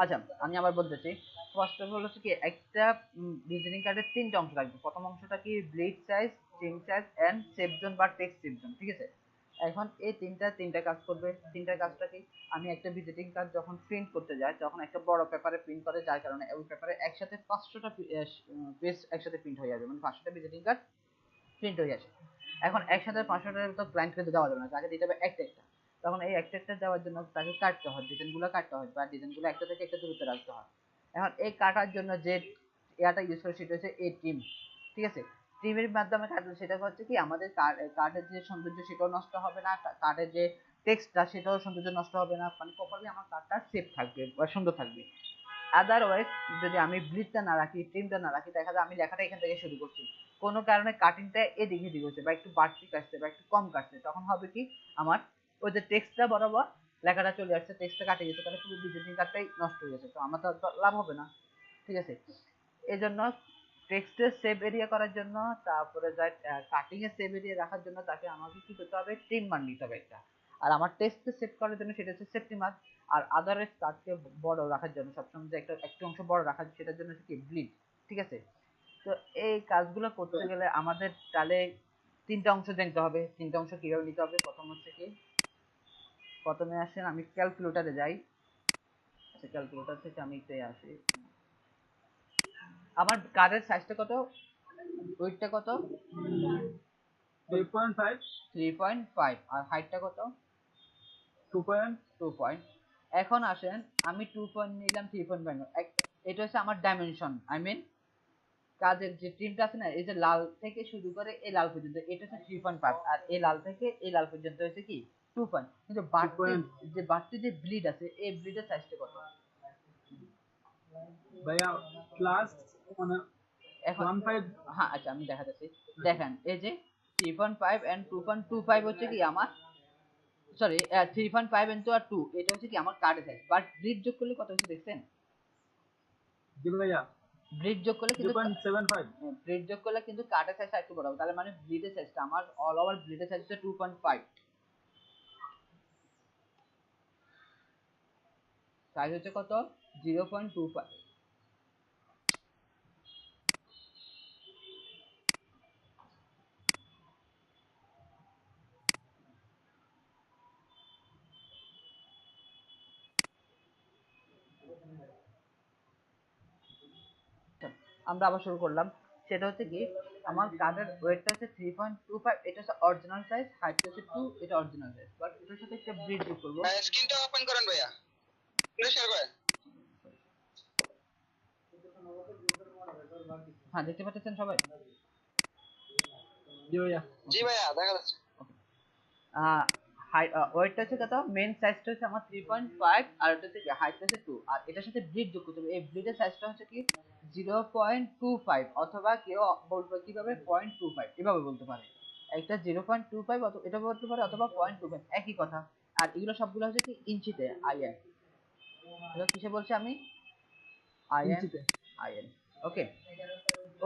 আচ্ছা, আমি আবার বলতেছি। ফার্স্ট অফ অল হচ্ছে কি, একটা ভিজিটিং কার্ডের তিনটা অংশ থাকবে। প্রথম অংশটা কি, bleed size, string size and safe zone বা টেক্সট সেভ জোন, ঠিক আছে? এখন এই তিনটা কাজ করবে। তিনটা কাজটা কি, আমি একটা ভিজিটিং কার্ড যখন প্রিন্ট করতে যাই তখন একটা বড় পেপারে প্রিন্ট করে, যার কারণে ওই পেপারে একসাথে 500টা পেজ একসাথে প্রিন্ট হয়ে যাবে, মানে 500টা ভিজিটিং কার্ড প্রিন্ট হয়ে যাচ্ছে। এখন একসাথে 500টা তো ক্লায়েন্টকে দেওয়া যাবে না, তাকে দিতে হবে একটা একটা। তখন এই একটা একটা দেওয়ার জন্য তাকে কাটতে হয়, ডিজাইনগুলো কাটতে হয়, বা ডিজাইনগুলো একটা থেকে একটা দূরত্বে রাখতে হয়। এখন এই কাটার জন্য যে ইয়াটা ইউজ করে সেটা হচ্ছে এই ট্রিম, ঠিক আছে? ট্রিমের মাধ্যমে কাটলে সেটা হচ্ছে কি, আমাদের কার্ডের যে সৌন্দর্য সেটাও নষ্ট হবে না, কার্ডের যে টেক্সটটা সেটাও সৌন্দর্য নষ্ট হবে না, মানে প্রপারলি আমার কার্ডটা সেফ থাকবে বা সুন্দর থাকবে। আদারওয়াইজ যদি আমি ব্লিডটা না রাখি, ট্রিমটা না রাখি, দেখা যায় আমি লেখাটা এখান থেকে শুরু করছি, কোনো কারণে কাটিংটা এদিকে এদিকে হচ্ছে, বা একটু বাড়তি কাটছে বা একটু কম কাটছে, তখন হবে কি, আমার ওই যে টেক্সটটা বরাবর লেখাটা চলে আসছে, টেক্সটটা কাটে গেছে, তাহলে পুরো ভিজিটিং কার্ডটাই নষ্ট হয়ে গেছে, তো আমার তো লাভ হবে না, ঠিক আছে? এই জন্য টেক্সটের সেভ এরিয়া করার জন্য, তারপরে যাই কাটিং এর সেভ এরিয়া রাখার জন্য, তাকে আমাকে কি করতে হবে, ট্রিম মান নিতে হবে একটা। আর আমার টেক্সটকে সেভ করার জন্য সেটা হচ্ছে সেফটি মার্ক। আর আদারওয়াইজ কার্ডকে বড় রাখার জন্য, সবসময় যে একটা একটু অংশ বড় রাখার, সেটার জন্য হচ্ছে কি, ব্লিড, ঠিক আছে? তো এই কাজগুলো করতে গেলে আমাদের তাহলে তিনটা অংশ জানতে হবে। তিনটা অংশ কিভাবে নিতে হবে, প্রথম হচ্ছে কি, প্রথমে আসেন আমি ক্যালকুলেটরে যাই। আচ্ছা, ক্যালকুলেটর থেকে আমি এতে আসি। আমার কার্ডের সাইজটা কত, উইডথটা কত? 3.5, 3.5। আর হাইটটা কত? 2. 2 পয়েন্ট। এখন আসেন, আমি 2 পয়েন্ট নিলাম, 3.5। এটা হচ্ছে আমার ডাইমেনশন, আই মিন কাজের যে ট্রিমটা আছে না, এই যে লাল থেকে শুরু করে এই লাল পর্যন্ত, এটা হচ্ছে 3.5। আর এই লাল থেকে এই লাল পর্যন্ত হচ্ছে কি, 2 পয়েন্ট। কিন্তু 2 বাড়তি point যে ব্লিড আছে, এই ব্লিডের সাইজটা কত? ভাইয়া প্লাস মানে এখন 1.5। হ্যাঁ, আচ্ছা আমি দেখাচ্ছি। দেখেন, এই যে 3.5 এন্ড 2.25 হচ্ছে কি আমার, সরি, 3.5 ইন্টু আর 2, এটা হচ্ছে কি আমার কার্ডের সাইজ, বাট ব্লিড যোগ করলে কত হচ্ছে দেখছেন? জি ভাইয়া ব্লিড যোগ করলে কিন্তু 3.75। ব্লিড যোগ করলে কিন্তু কার্ডের সাইজটা একটু বড় হবে, তাহলে মানে ব্লিডের সাইজটা আমার, অল ওভার ব্লিডের সাইজ হচ্ছে 2.5, সাইজ হচ্ছে কত, 0.25। আমরা আবার শুরু করলাম। সেটা হচ্ছে কি, আমার কার্ডের ওয়েটটা হচ্ছে 3.25, এটা হচ্ছে অরিজিনাল সাইজ, হাইটটা হচ্ছে 2, এটা অরিজিনাল সাইজ, বাট এটার সাথে একটা ব্লিড যোগ করবো। স্ক্রিনটা ওপেন করেন ভাইয়া, স্ক্রিন শেয়ার করেন। হ্যাঁ, দেখতে পাচ্ছেন সবাই? জি ভাইয়া জি ভাইয়া দেখা যাচ্ছে। ওয়েটটা হচ্ছে কত, মেন সাইজটা হচ্ছে আমার 3.5, আর এটা হচ্ছে হাইটটা হচ্ছে 2, আর এটার সাথে ব্লিড যোগ করতে হবে। এই ব্লিডের সাইজটা হচ্ছে কি 0.25, অথবা কেউ বলবে কিভাবে 0.25, এভাবে বলতে পারে। একটা 0.25 এটা বলতে পারে, অথবা 0.25, একই কথা। আর এগুলো সবগুলো হচ্ছে কি ইঞ্চিতে, আইএন। এটা কিসে বলছি আমি, আইএন, ইঞ্চিতে। আইএন। ওকে,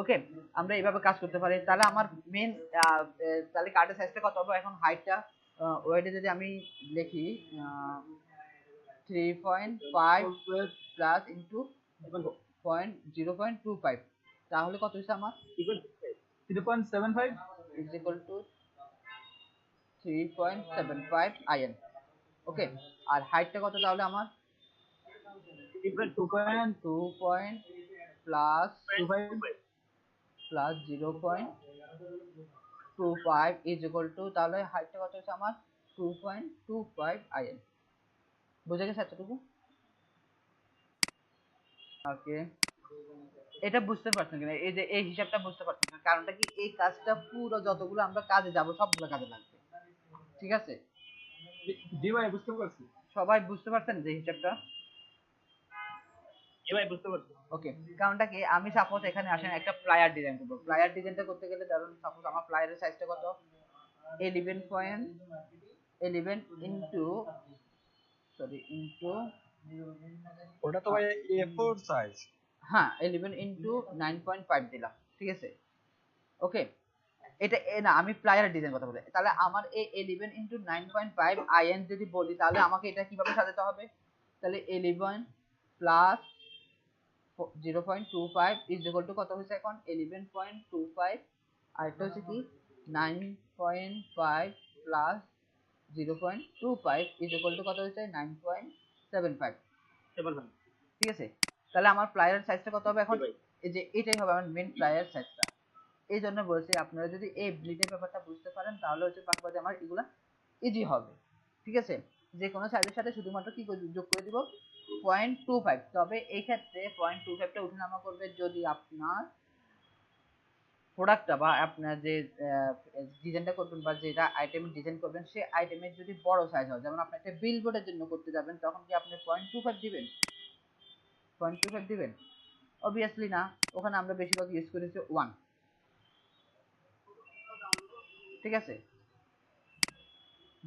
ওকে, আমরা এইভাবে কাজ করতে পারি। তাহলে আমার মেন, তাহলে কার্ডের সাইজটা কত হবে? এখন হাইটটা, ওয়েটে যদি আমি লিখি 3.5 প্লাস ইন্টু 0.25, তাহলে কত হচ্ছে আমার, 3.75। Is equal to 3.75 IN. Okay, আর হাইটটা কত তাহলে আমার, 2.25। 2 point plus 0.25 is equal to, তাহলে হাইটটা কত হচ্ছে আমার, 2.25 আইএন। বুঝে গেছে এতটুকু? ওকে, এটা বুঝতে পারছেন কিনা, এই যে এই হিসাবটা বুঝতে পারছেন কিনা? কারণটা কি, এই কাজটা পুরো যতগুলো আমরা কাজে যাব সবগুলো কাজে লাগবে, ঠিক আছে? জি ভাই বুঝতে পারছি। সবাই বুঝতে পারছেন যে হিসাবটা? জি ভাই বুঝতে পারছি। ওকে, কারণটা কি, আমি সাপোজ এখানে আসেন একটা প্লায়ার ডিজাইন করবো। প্লায়ার ডিজাইনটা করতে গেলে ধরুন, সাপোজ আমার প্লায়ারের সাইজটা কত, 11 ইন্টু, সরি, ইন্টু, ওটা তো ভাই A4 সাইজ। হ্যাঁ, 11 ইন্টু 9.5 দিলাম, ঠিক আছে? ওকে, এটা না, আমি প্লায়ার ডিজাইন কথা বলি। তাহলে আমার এই 11 ইন্টু 9.5 আইএন যদি বলি, তাহলে আমাকে এটা কিভাবে সাজাতে হবে? তাহলে 11 প্লাস 0.25 ইজ ইকুয়াল টু কত হচ্ছে এখন 11.25, আর এটা হচ্ছে কি 9.5 প্লাস 0.25 ইজ ইকুয়াল টু কত হচ্ছে 9.75। ঠিক আছে, তাহলে আমার প্লায়ার সাইজটা কত হবে এখন? এই যে এটাই হবে আমার মেন প্লায়ার সাইজটা। এই জন্য বলছি আপনারা যদি এই ব্লিডের ব্যাপারটা বুঝতে পারেন তাহলে হচ্ছে বাকি আমার এগুলা ইজি হবে। ঠিক আছে, যে কোনো সাইজের সাথে শুধুমাত্র কি যোগ করে দিব 0.25। তবে এই ক্ষেত্রে 0.25টা উঠানামা করবে যদি আপনার প্রোডাক্টটা বা আপনার যে ডিজাইনটা করবেন বা যেটা আইটেম ডিজাইন করবেন সেই আইটেমের যদি বড় সাইজ হয়, যেমন আপনি একটা বিলবোর্ডের জন্য করতে যাবেন তখন কি আপনি 0.25 দিবেন? 0.25 দিবেন? অবভিয়াসলি না, ওখানে আমরা বেশিরভাগ ইউজ করেছি 1। ঠিক আছে,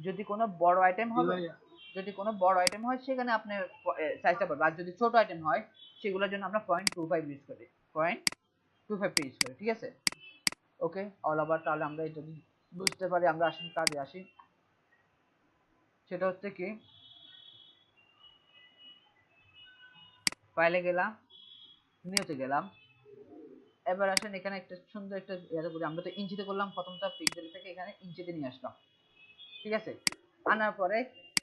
যদি কোনো বড় আইটেম জি হবে, ভাইয়া যদি কোনো বড় আইটেম হয় সেখানে আপনার সাইজটা পড়বে, আর যদি ছোট আইটেম হয় সেগুলোর জন্য আমরা 0.25 ইউজ করি, 0.25 ইউজ করি। ঠিক আছে, ওকে অল ওভার। তাহলে আমরা এটা বুঝতে পারি, আমরা আসুন কাজে আসি। সেটা হচ্ছে কি ফাইলে গেলাম, নিউতে গেলাম, এবার আসেন এখানে একটা সুন্দর একটা ইয়ে করি। আমরা তো ইঞ্চিতে করলাম, প্রথমটা পিক্সেল থেকে এখানে ইঞ্চিতে নিয়ে আসলাম। ঠিক আছে, আনার পরে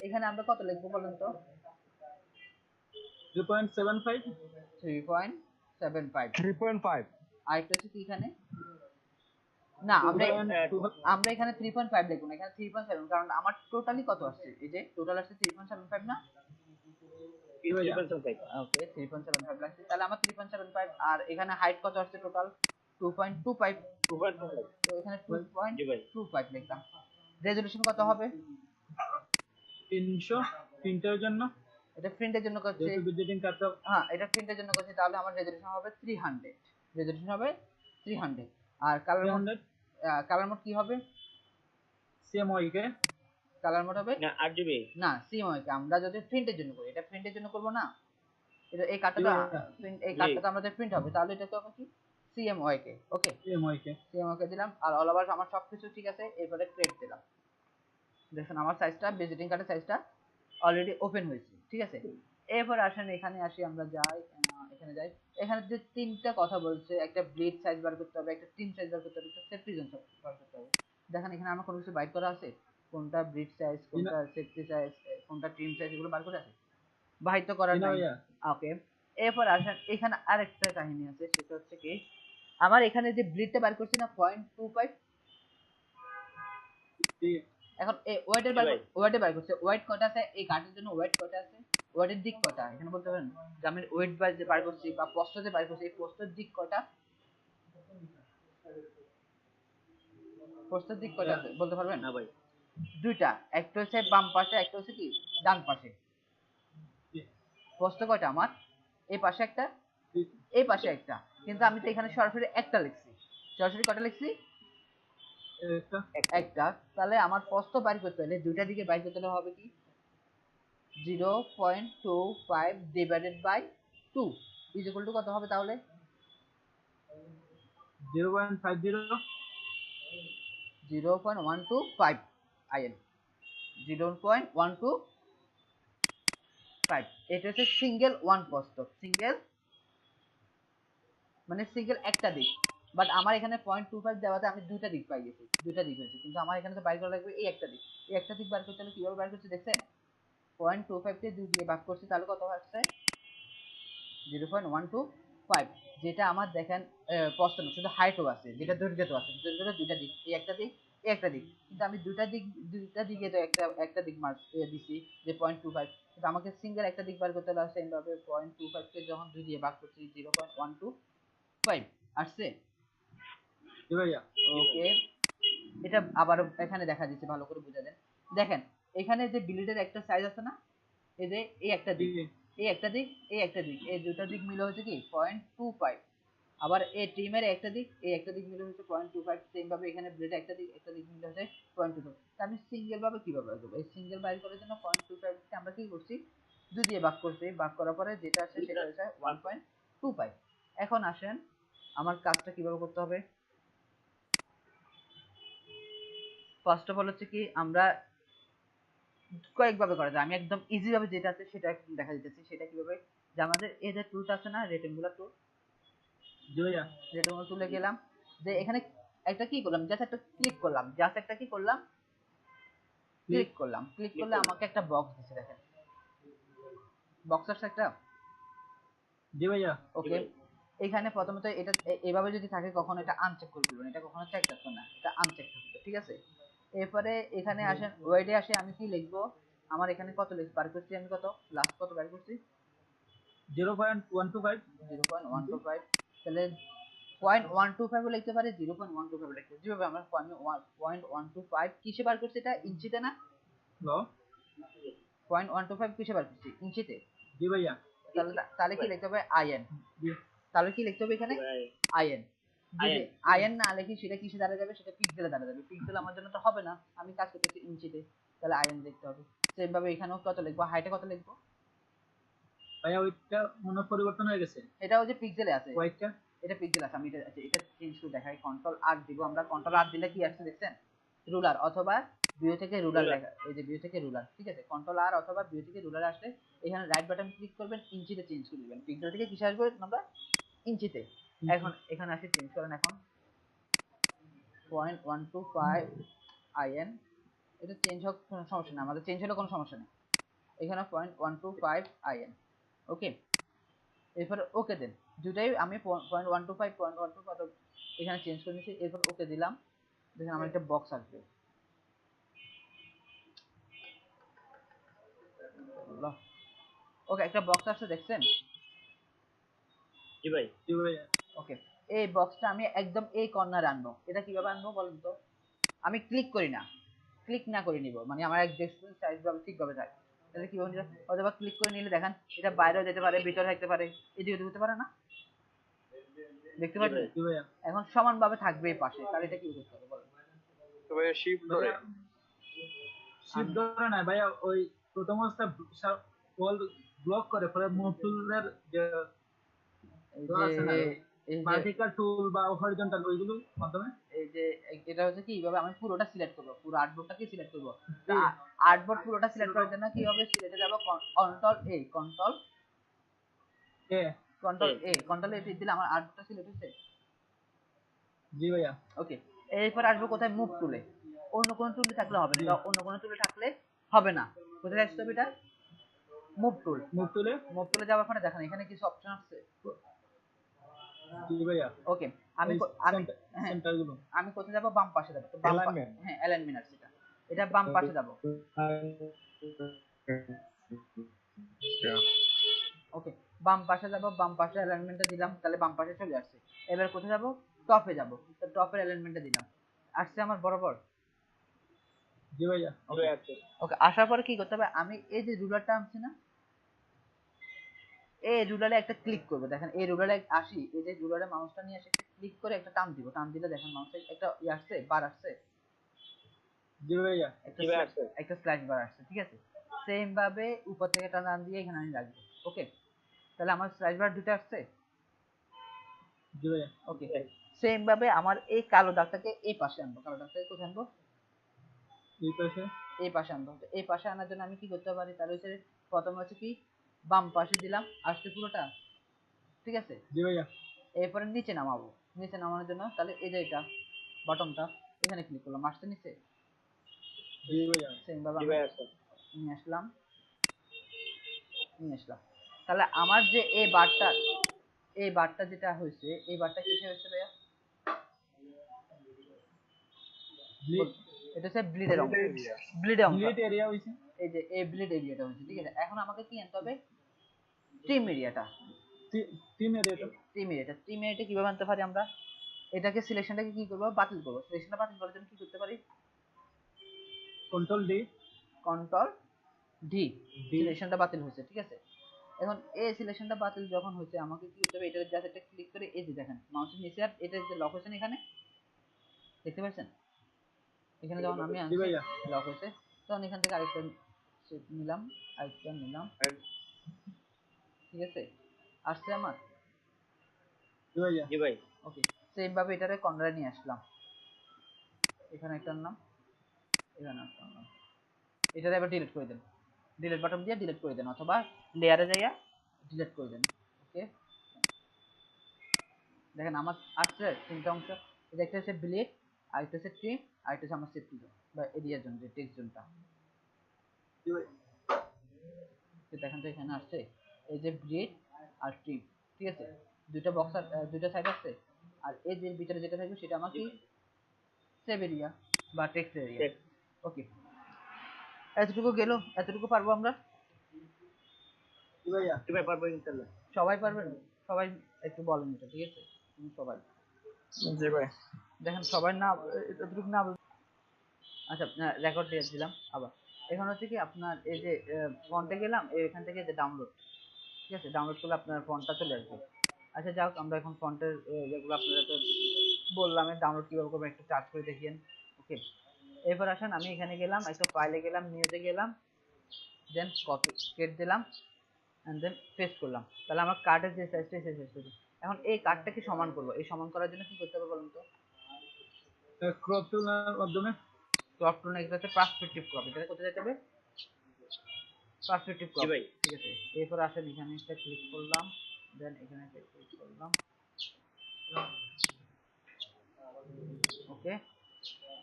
এখানে আমরা কত লিখবো বলেন তো? 3.75 3.75। 3.5 আরেকটা হচ্ছে কি এখানে না, আমরা 2.2 আমরা এখানে 3.5 লিখবো না, এখানে 3.7, কারণ আমার টোটালি কত আসছে, এই যে টোটাল আসছে 3.75 না? জি ভাইয়া ওকে 3.75 লাগছে, তাহলে আমার 3.75। আর এখানে হাইট কত আসছে টোটাল? 2.25। তো এখানে 2.25 লিখলাম। রেজোলিউশন কত হবে? 300 প্রিন্টের জন্য, এটা প্রিন্টের জন্য করছি। যেহেতু ভিজিটিং কার্ডটা হ্যাঁ, এটা প্রিন্টের জন্য করছি, তাহলে আমার রেজোলিউশন হবে 300। রেজোলিউশন হবে 300। আর কালার মোড, 300 কালার মোড কি হবে? CMYK কে কালার মোড হবে না সিএমওয়াই কে। আমরা যদি প্রিন্টের জন্য করি, এটা প্রিন্টের জন্য করব না, এটা এই জি কার্ডটা ভাইয়া এই কার্ডটা তো আমাদের প্রিন্ট হবে, তাহলে এটা হবে কি সিএমওয়াই কে। ওকে CMYK সিএমওয়াই কে দিলাম, আর অল ওভার আমার সবকিছু ঠিক আছে। এরপরে ক্রিয়েট দিলাম, দেখুন আমার সাইজটা ভিজিটিং কার্ডের সাইজটা অলরেডি ওপেন হয়েছে। ঠিক আছে, এরপর আসেন এখানে আসি, আমরা যাই এখানে যাই। এখানে যে তিনটা কথা বলছে, একটা ব্লিড সাইজ বার করতে হবে, একটা টিম সাইজ বার করতে হবে, একটা সেফটি জোন বার করতে হবে। দেখেন এখানে আমার কোনো কিছু বাইর করা আছে? কোনটা ব্লিড সাইজ, জিনা কোনটা সেফটি সাইজ, কোনটা টিম সাইজ, এগুলো বার করে আছে? বাহির তো করার জিনা নাই। ভাইয়া ওকে, এরপর আসেন এখানে আরেকটা কাহিনী আছে, সেটা হচ্ছে কি আমার এখানে যে ব্লিডটা বার করছি না 0.25, জি এখন এই ওয়েটের বার করছে। ওয়েট কয়টা আছে এই কার্ডের জন্য? ওয়েট কয়টা আছে? ওয়েটের দিক কয়টা এখানে বলতে পারেন? যে আমি ওয়েট বার করছি বা প্রস্থতে বার করছি, এই প্রস্থের দিক কয়টা? প্রস্থের দিক কয়টা আছে বলতে পারবেন? দুইটা, একটা হচ্ছে বাম পাশে, একটা হচ্ছে কি ডান পাশে। জি প্রস্থ কয়টা আমার? এই পাশে একটা, জি এই পাশে একটা, কিন্তু আমি তো এখানে সরাসরি একটা লিখছি। সরাসরি কয়টা লিখছি? একটা একটা। তাহলে আমার প্রস্থ বাইর করতে হলে দুইটা দিকে বাইর করতে হলে হবে কি 0.25 divided by 2 is equal to কত হবে তাহলে? 0.50 0.125 আইএন, 0.125। এটা হচ্ছে সিঙ্গেল ওয়ান প্রস্থ, সিঙ্গেল মানে সিঙ্গেল একটা দিক। বাট আমার এখানে 0.25 দেওয়াতে আমি দুইটা দিক পাই গেছি, দুইটা দিক হয়েছে, কিন্তু আমার এখানে তো বাইর করা লাগবে এই একটা দিক। এই একটা দিক বার করতে হলে কিভাবে বার করছি দেখছেন? 0.25 কে 2 দিয়ে ভাগ করছি, তাহলে কত আসছে? 0.125। যেটা আমার দেখেন প্রস্থ না, শুধু হাইটও আছে, যেটা দৈর্ঘ্য আছে, দৈর্ঘ্য দুইটা দিক, এই একটা দিক, এই একটা দিক, কিন্তু আমি দুইটা দিকে তো একটা দিক মার্ক দিছি যে 0.25, কিন্তু আমাকে সিঙ্গেল একটা দিক বার করতে হলে সেম ভাবে 0.25 কে যখন 2 দিয়ে ভাগ করছি 0.125 আসছে। জি ভাইয়া ওকে, এটা আবার এখানে দেখা দিচ্ছে, ভালো করে বুঝা দেন। দেখেন এখানে যে বিলেটের একটা সাইজ আছে না, এই যে এই একটা জি দিক, এই একটা দিক, এই একটা দিক, এই দুটা দিক মিলে হচ্ছে কি 0.25। আবার এই টিমের একটা দিক, এই একটা দিক মিলে হচ্ছে 0.25। সেম ভাবে এখানে ব্লেডের একটা দিক মিলে হচ্ছে 0.25। আমি সিঙ্গেল ভাবে কিভাবে বের করব? এই সিঙ্গেল বাইর করার জন্য 0.25 কে আমরা কি করছি 2 দিয়ে ভাগ করছি, ভাগ করার পরে যেটা আসে সেটা হচ্ছে 1.25। এখন আসেন আমার কাজটা কিভাবে করতে হবে। ফার্স্ট অফ অল হচ্ছে কি আমরা কয়েকভাবে করা যায়, আমি একদম ইজি ভাবে যেটা আছে সেটা একদম দেখা দিতেছি। সেটা কিভাবে, যে আমাদের এই যে টুলটা আছে না, রেক্টেঙ্গুলার টুল, জি ভাইয়া। রেক্টেঙ্গুলার টুলে গেলাম, যে এখানে একটা কি করলাম, জাস্ট একটা ক্লিক করলাম, জাস্ট একটা কি করলাম, ক্লিক করলাম। ক্লিক করলে আমাকে একটা বক্স দিছে, দেখেন বক্স আছে একটা। জি ভাইয়া। ওকে, এখানে প্রথমত এটা এভাবে যদি থাকে কখনো এটা আনচেক করে দিবেন, এটা কখনো চেক থাকবে না, এটা আনচেক থাকবে, ঠিক আছে। এরপরে এখানে আসেন, ওয়ার্ডে আসে, আমি কি লিখবো, আমার এখানে কত বার করছি আমি, কত লাস্ট কত বার করছি, 0.125 0.125, তাহলে 0.125 লিখতে পারি, 0.125 লিখতে, যেভাবে আমরা 0.125 কিসে বার করছি, এটা ইঞ্চিতে না, লো। 0.125 কিসে বার করছি, ইঞ্চিতে। জি ভাইয়া। তাহলে তাহলে কি লিখতে হবে, আইএন। জি তাহলে কি লিখতে হবে এখানে, আইএন। যদি আইএন না লিখি সেটা কিসে দাঁড়া যাবে, সেটা পিক্সেলে দাঁড়া যাবে। পিক্সেল আমার জন্য তো হবে না, আমি কাজ করতেছি ইঞ্চিতে, তাহলে আইএন লিখতে হবে। সেম ভাবে এখানেও কত লিখবো, হাইটে কত লিখবো, ভাইয়া, ওইটা মনে হয় পরিবর্তন হয়ে গেছে। এটাও যে পিক্সেলে আছে, ওয়াইটটা। এটা পিক্সেল আছে, আমি এটা চেঞ্জ করে দেখাই। কন্ট্রোল আর দিব আমরা, কন্ট্রোল আর দিলে কি আসছে দেখছেন, রুলার অথবা ভিউ থেকে রুলার লেখা, এই যে ভিউ থেকে রুলার, ঠিক আছে। কন্ট্রোল আর অথবা ভিউ থেকে রুলার আসলে এখানে রাইট বাটন ক্লিক করবেন, ইঞ্চিতে চেঞ্জ করে দিবেন, পিক্সেল থেকে কিসে আসবে আমরা, ইঞ্চিতে। এখন এখানে আসে চেঞ্জ করেন, এখন 0.125 আইএন, এটা চেঞ্জ হোক কোনো সমস্যা নেই, আমাদের চেঞ্জ হলে কোনো সমস্যা নেই। এখানে 0.125 আইএন, ওকে। এরপর ওকে দেন, দুটাই আমি 0.125 0.125 এখানে চেঞ্জ করে নিয়েছি। এরপর ওকে দিলাম, দেখেন আমার একটা বক্স আসবে, ওকে একটা বক্স আসছে দেখছেন। জি ভাই। জি ভাইয়া। ওকে, এই বক্সটা আমি একদম এই কর্নারে আনবো। এটা কিভাবে আনবো বলেন তো, আমি ক্লিক করি না, ক্লিক না করে নিব, মানে আমার এক ডেস্কটপ সাইজ ভাবে ঠিকভাবে থাকে। তাহলে কিভাবে নিব, অথবা ক্লিক করে নিলে দেখেন এটা বাইরেও যেতে পারে, ভিতরে থাকতে পারে, এদিকে হতে পারে না, দেখতে পাচ্ছেন। জি ভাইয়া। এখন সমানভাবে থাকবে এই পাশে, তাহলে এটা কি করতে হবে বলেন। তো ভাই শিফট ধরে। ভাইয়া, শিফট ধরে না ভাইয়া, ওই প্রথম অবস্থা ওয়াল ব্লক করে, পরে মুভ টুলের যে এই তো যে আছে না, এই যে ভার্টিক্যাল টুল বা হরিজন্টাল, ওইগুলোর মাধ্যমে। এই যে এটা হচ্ছে কি, এইভাবে আমি পুরোটা সিলেক্ট করবো, পুরো আর্টবোর্ডটাকে সিলেক্ট করবো। জি। আর্টবোর্ড পুরোটা সিলেক্ট করার জন্য কি হবে, সিলেক্টে যাব, কন্ট্রোল এ, এ। কন্ট্রোল এ দিলে আমার আর্টবোর্ডটা সিলেক্ট হচ্ছে। জি ভাইয়া। ওকে, এরপর আসবো কোথায়, মুভ টুলে। অন্য কোনো টুলে থাকলে হবে না, জি। এটা অন্য কোনো টুলে থাকলে হবে না। কোথায় আসতে হবে এটা, মুভ টুল। মুভ টুলে। মুভ টুলে যাওয়ার পরে দেখেন এখানে কিছু অপশন আছে। জি ভাইয়া। ওকে, আমি এই আমি হ্যাঁ, সেন্টার গুলো। আমি কোথায় যাব, বাম পাশে যাব, তো বাম অ্যালাইনমেন্ট। হ্যাঁ অ্যালাইনমেন্ট আছে, এটা বাম পাশে যাব। ওকে, বাম পাশে যাব, বাম পাশে অ্যালাইনমেন্টটা দিলাম, তাহলে বাম পাশে চলে আসছে। এবার কোথায় যাব, টপে যাব, তো টপের অ্যালাইনমেন্টটা দিলাম, আসছে আমার বরাবর। জি ভাইয়া। ওকে, ওকে আসার পরে কি করতে হবে, আমি এই যে রুলারটা আনছি না, এই রুলারে একটা ক্লিক করবো, দেখেন এই রুলারে আসি, এই যে রুলারে মাউসটা নিয়ে এসে একটা ক্লিক করে একটা টান দিব, টান দিলে দেখেন মাউসে একটা আসছে, বার আসছে, জি ভাইয়া। একটা স্ল্যাশ বার আসছে, ঠিক আছে। সেম ভাবে উপর থেকে টান দিয়ে এখানে আমি রাখবো। ওকে, তাহলে আমার স্ল্যাশ বার দুটো আসছে। জি ভাইয়া। ওকে, সেম ভাবে আমার এই কালো দাগটাকে এই পাশে আনবো, কালো দাগটাকে কোথায় আনবো, এই পাশে। এই পাশে আনবো। তো এই পাশে আনার জন্য আমি কি করতে পারি, তাহলে হচ্ছে প্রথম হচ্ছে কি, বাম পাশে দিলাম, আসছে পুরোটা, ঠিক আছে। জি ভাইয়া। এরপরে নিচে নামাবো, নিচে নামানোর জন্য তাহলে এই যে এটা বটমটা, এখানে ক্লিক করলাম, আসছে নিচে। জি ভাইয়া। সেম ভাবে আমি নিয়ে আসলাম, নিয়ে আসলাম। তাহলে আমার যে এই বারটা যেটা হয়েছে, এই বারটা কিসে হয়েছে ভাইয়া, ব্লিড। এটা হচ্ছে ব্লিডের অংশ, ব্লিডের অংশ, ব্লিড এরিয়া হইছে। এই যে এই ব্লিড এরিয়াটা হয়েছে, ঠিক আছে। এখন আমাকে কি আনতে হবে, ট্রিম এরিয়াটা, টিম এরিয়াটা। ট্রিম এরিয়াটা কিভাবে আনতে পারি আমরা, এটাকে সিলেকশনটাকে কি করবো, বাতিল করবো। সিলেকশনটা বাতিল করার জন্য কি করতে পারি, control D. Control D, D. সিলেকশনটা বাতিল হয়েছে, ঠিক আছে। এখন এই সিলেকশনটা বাতিল যখন হয়েছে, আমাকে কি করতে হবে, এটা জাস্ট একটা ক্লিক করে এই যে দেখেন মাউসের নিচে, আর এটা যে লক হয়েছে এখানে, দেখতে পাচ্ছেন, এখানে যখন আমি জি আনছি ভাইয়া। লক হয়েছে, তখন এখান থেকে আরেকটা নিলাম, আরেকটা নিলাম, ঠিক আছে, আসছে আমার। জি ভাইয়া। ওকে, সেম ভাবে এটারে কর্নারে নিয়ে আসলাম, এখানে একটা আনলাম, এখানে একটা আনলাম, এটারে এবার ডিলিট করে দেন, ডিলিট বাটন দিয়ে ডিলিট করে দেন, অথবা লেয়ারে যাইয়া ডিলিট করে দেন। ওকে, দেখেন আমার আসছে তিনটা অংশ। এটা একটা হচ্ছে ব্লেড, আরেকটা হচ্ছে ট্রিম, আরেকটা হচ্ছে আমার সেফটি জোন বা এরিয়া জোন, যে টেক্সট জোনটা। দেখেন তো এখানে আসছে এই যে ব্লেড আর ট্রিম, ঠিক আছে, দুইটা বক্স আর দুইটা সাইড আছে। আর এই যে ভিতরে যেটা থাকবে সেটা আমার কি সেভ এরিয়া বা টেক্সট এরিয়া। ওকে, এতটুকু গেল, এতটুকু পারবো আমরা? ভাই পারবো ইনশাআল্লাহ। সবাই পারবেন? সবাই একটু বলেন এটা, ঠিক আছে? সবাই জি ভাই। দেখেন, সবাই না এতটুকু না। আচ্ছা, রেকর্ড দিয়ে দিলাম আবার। এখন হচ্ছে কি আপনার এই যে ফন্টে গেলাম, এখান থেকে যে ডাউনলোড, ঠিক আছে, ডাউনলোড করলে আপনার ফন্টটা চলে আসবে। আচ্ছা যাক, আমরা এখন ফন্টের যেগুলো আপনাদের বললাম ডাউনলোড কিভাবে করবেন একটু চার্জ করে দেখিয়েন। ওকে, এরপর আসেন, আমি এখানে গেলাম, একটা ফাইলে গেলাম, নিউজে গেলাম, দেন কপি কেট দিলাম, এন্ড দেন পেস্ট করলাম। তাহলে আমার কার্ডের যে সাইজটা সেই সাইজটা। এখন এই কার্ডটাকে সমান করব, এই সমান করার জন্য কি করতে হবে বলুন তো? ক্রপ টুলের মাধ্যমে। ক্রপ টুল না, এটা হচ্ছে পার্সপেক্টিভ ক্রপ। এটা কোথায় যেতে হবে? পার্সপেক্টিভ ক্রপ, ঠিক আছে। এরপর আসেন এখানে একটা ক্লিক করলাম, দেন এখানে একটা ক্লিক করলাম। ওকে,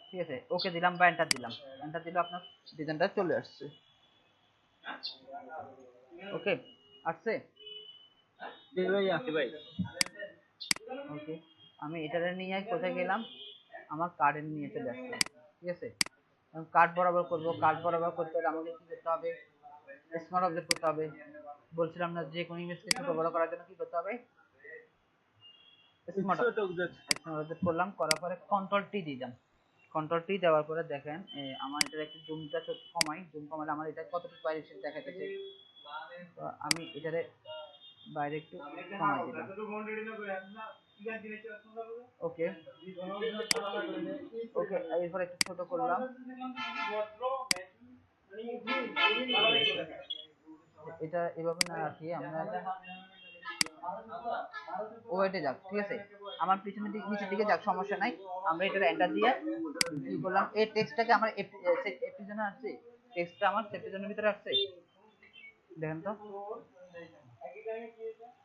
ঠিক আছে, ওকে দিলাম বা এন্টার দিলাম। এন্টার দিলে আপনার ডিজাইনটা চলে আসছে। ওকে, আসছে? জি ভাইয়া। ওকে, আমি এটারে নিয়ে কোথায় গেলাম, আমার কার্ডে নিয়ে চলে আসছে, ঠিক আছে। কার্ড বরাবর করব, কার্ড বরাবর করতে হলে আমাকে কি করতে হবে? স্মার্ট অবজেক্ট করতে হবে। বলছিলাম না, যে কোনো ইমেজকে ছোট বড় করার জন্য কি করতে হবে? স্মার্ট অবজেক্ট করলাম, করার পরে কন্ট্রোল টি দিলাম। কন্ট্রোল টি দেওয়ার পরে দেখেন আমার এটা একটু জুমটা কমাই, জুম কমালে আমার এটা কতটুকু বাইরে এসে দেখাইতেছে। তো আমি এটারে বাইরে একটু কমাই দিলাম। ওকে, ওকে, এরপর একটু ছোট করলাম। এটা এভাবে না রাখি আমরা, ওয়েটে যাক, ঠিক আছে, আমার পিছনের দিকে নিচের দিকে যাক, সমস্যা নাই। আমরা এটা এন্টার দিয়ে কি করলাম, এই টেক্সটটাকে আমার এপিজনে আসছে, টেক্সটটা আমার সেপিজনের ভিতরে আসছে, দেখেন তো।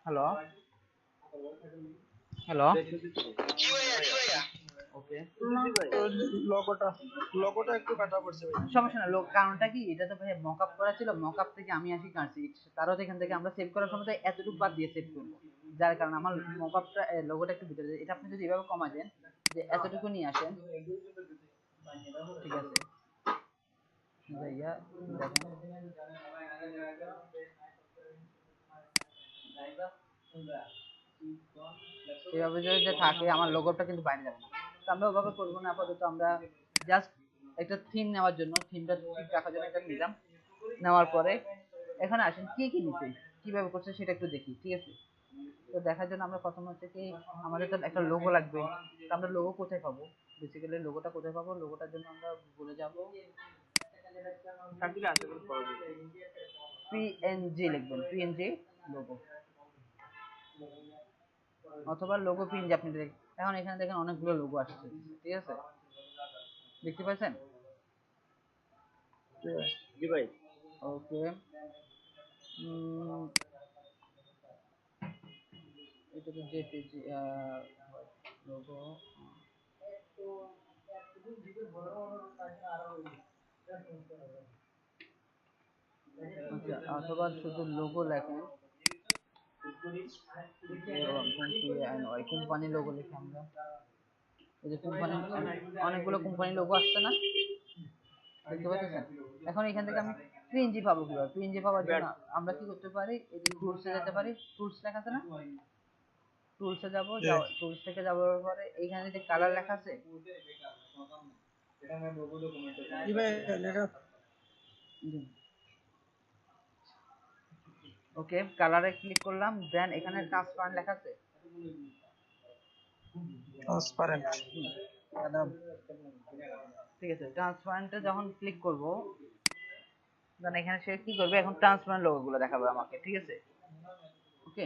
হ্যালো, হ্যালো, ওকে, লোগোটা লোগোটা একটু কাটা পড়ছে ভাই। সমস্যা না। কারণটা কি, এটা তো ভাই মকআপ করা ছিল, মকআপ থেকে আমি আসি কাটছি, তারও এখান থেকে আমরা সেভ করার সময় এতটুকু বাদ দিয়ে সেভ করবো, যার কারণে আমার মকআপটা লোগোটা একটু ভিতরে যায়। এটা আপনি যদি এভাবে কমা দেন, যে এতটুকু নিয়ে আসেন, ঠিক আছে, ভাইয়া দেখেন, এভাবে যদি থাকে আমার লোগোটা কিন্তু বাইরে যাবে না। তো আমরা ওভাবে করবো না, আপাতত আমরা জাস্ট একটা থিম নেওয়ার জন্য, থিমটা ঠিক রাখার জন্য এটা নিলাম। নেওয়ার পরে এখানে আসেন, কি কি নিচ্ছে, কিভাবে করছে সেটা একটু দেখি, ঠিক আছে। তো দেখার জন্য আমরা প্রথম হচ্ছে কি, আমাদের তো একটা লোগো লাগবে। তো আমরা লোগো কোথায় পাবো? বেসিক্যালি লোগোটা কোথায় পাবো? লোগোটার জন্য আমরা বলে যাব, পিএনজি লিখবেন, পিএনজি লোগো, অথবা লোগো পিএনজি আপনি এখন এখানে দেখেন অনেকগুলো লোগো আসছে, ঠিক আছে, দেখতে পাচ্ছেন? জি ভাই। ওকে, এটা তো জেপিজি লোগো। আচ্ছা, অথবা শুধু লোগো লেখেন, কোম্পানি লোগো লিখে আমরা, এই যে কোম্পানি, অনেকগুলো কোম্পানি লোগো আসছে না, দেখতে পাচ্ছেন? এখন এখান থেকে আমি পিএনজি পাবো কিভাবে? পিএনজি পাওয়ার জন্য আমরা কি করতে পারি, এই যে টুলসে যেতে পারি, টুলস লেখা আছে না, টুলসে যাব, টুলস থেকে যাওয়ার পরে এইখানে যে কালার লেখা আছে, জি ভাই লেখা। ওকে, কালারে ক্লিক করলাম, দেন এখানে ট্রান্সপারেন্ট লেখা আছে, ট্রান্সপারেন্ট। ঠিক আছে। ট্রান্সপারেন্টে যখন ক্লিক করব, দেন এখানে সে কি করবে, এখন ট্রান্সপারেন্ট লোগো গুলো দেখাবে আমাকে, ঠিক আছে। ওকে,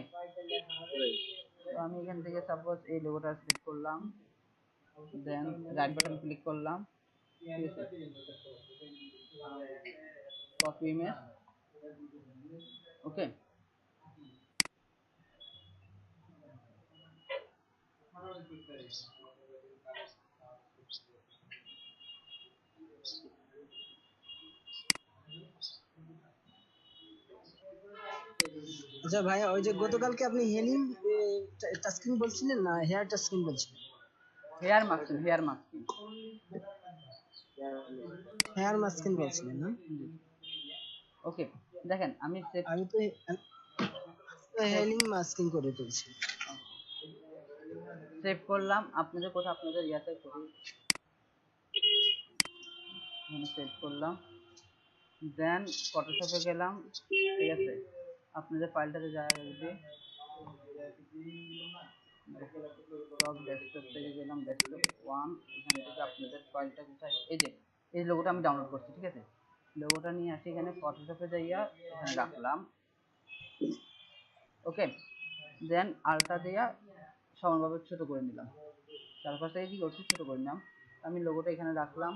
তো আমি এখান থেকে সাপোজ এই লোগোটা সিলেক্ট করলাম, দেন রাইট বাটন ক্লিক করলাম, ঠিক আছে। কপি ইমেজ, ওকে। আচ্ছা ভাইয়া, ওই যে গতকালকে আপনি হেলিং টাস্কিং বলছিলেন না হেয়ার টাস্কিং বলছিলেন? Hair masking, hair masking, hair masking বলছিলেন না? ওকে। দেখেন আমি সেভ আমি তো হেলিং মাস্কিং করে ফেলছি। সেভ করলাম, আপনাদের কোথাও আপনাদের ইয়াতে করি, সেভ করলাম, দেন ফটোশপে গেলাম, ঠিক আছে। আপনাদের ফাইলটাতে যাওয়া যাবে, সব ডেস্কটপ থেকে গেলাম, ডেস্কটপ 1, এখান থেকে আপনাদের ফাইলটা কোথায়, এই যে এই লোগোটা আমি ডাউনলোড করছি, ঠিক আছে। লোগোটা নিয়ে আসি এখানে ফটোশপে যাইয়া এখানে রাখলাম, ওকে। দেন আলটা দিয়া সমানভাবে ছোট করে নিলাম, চারপাশটাকে কি করছি, ছোট করে নিলাম। আমি লোগোটা এখানে রাখলাম,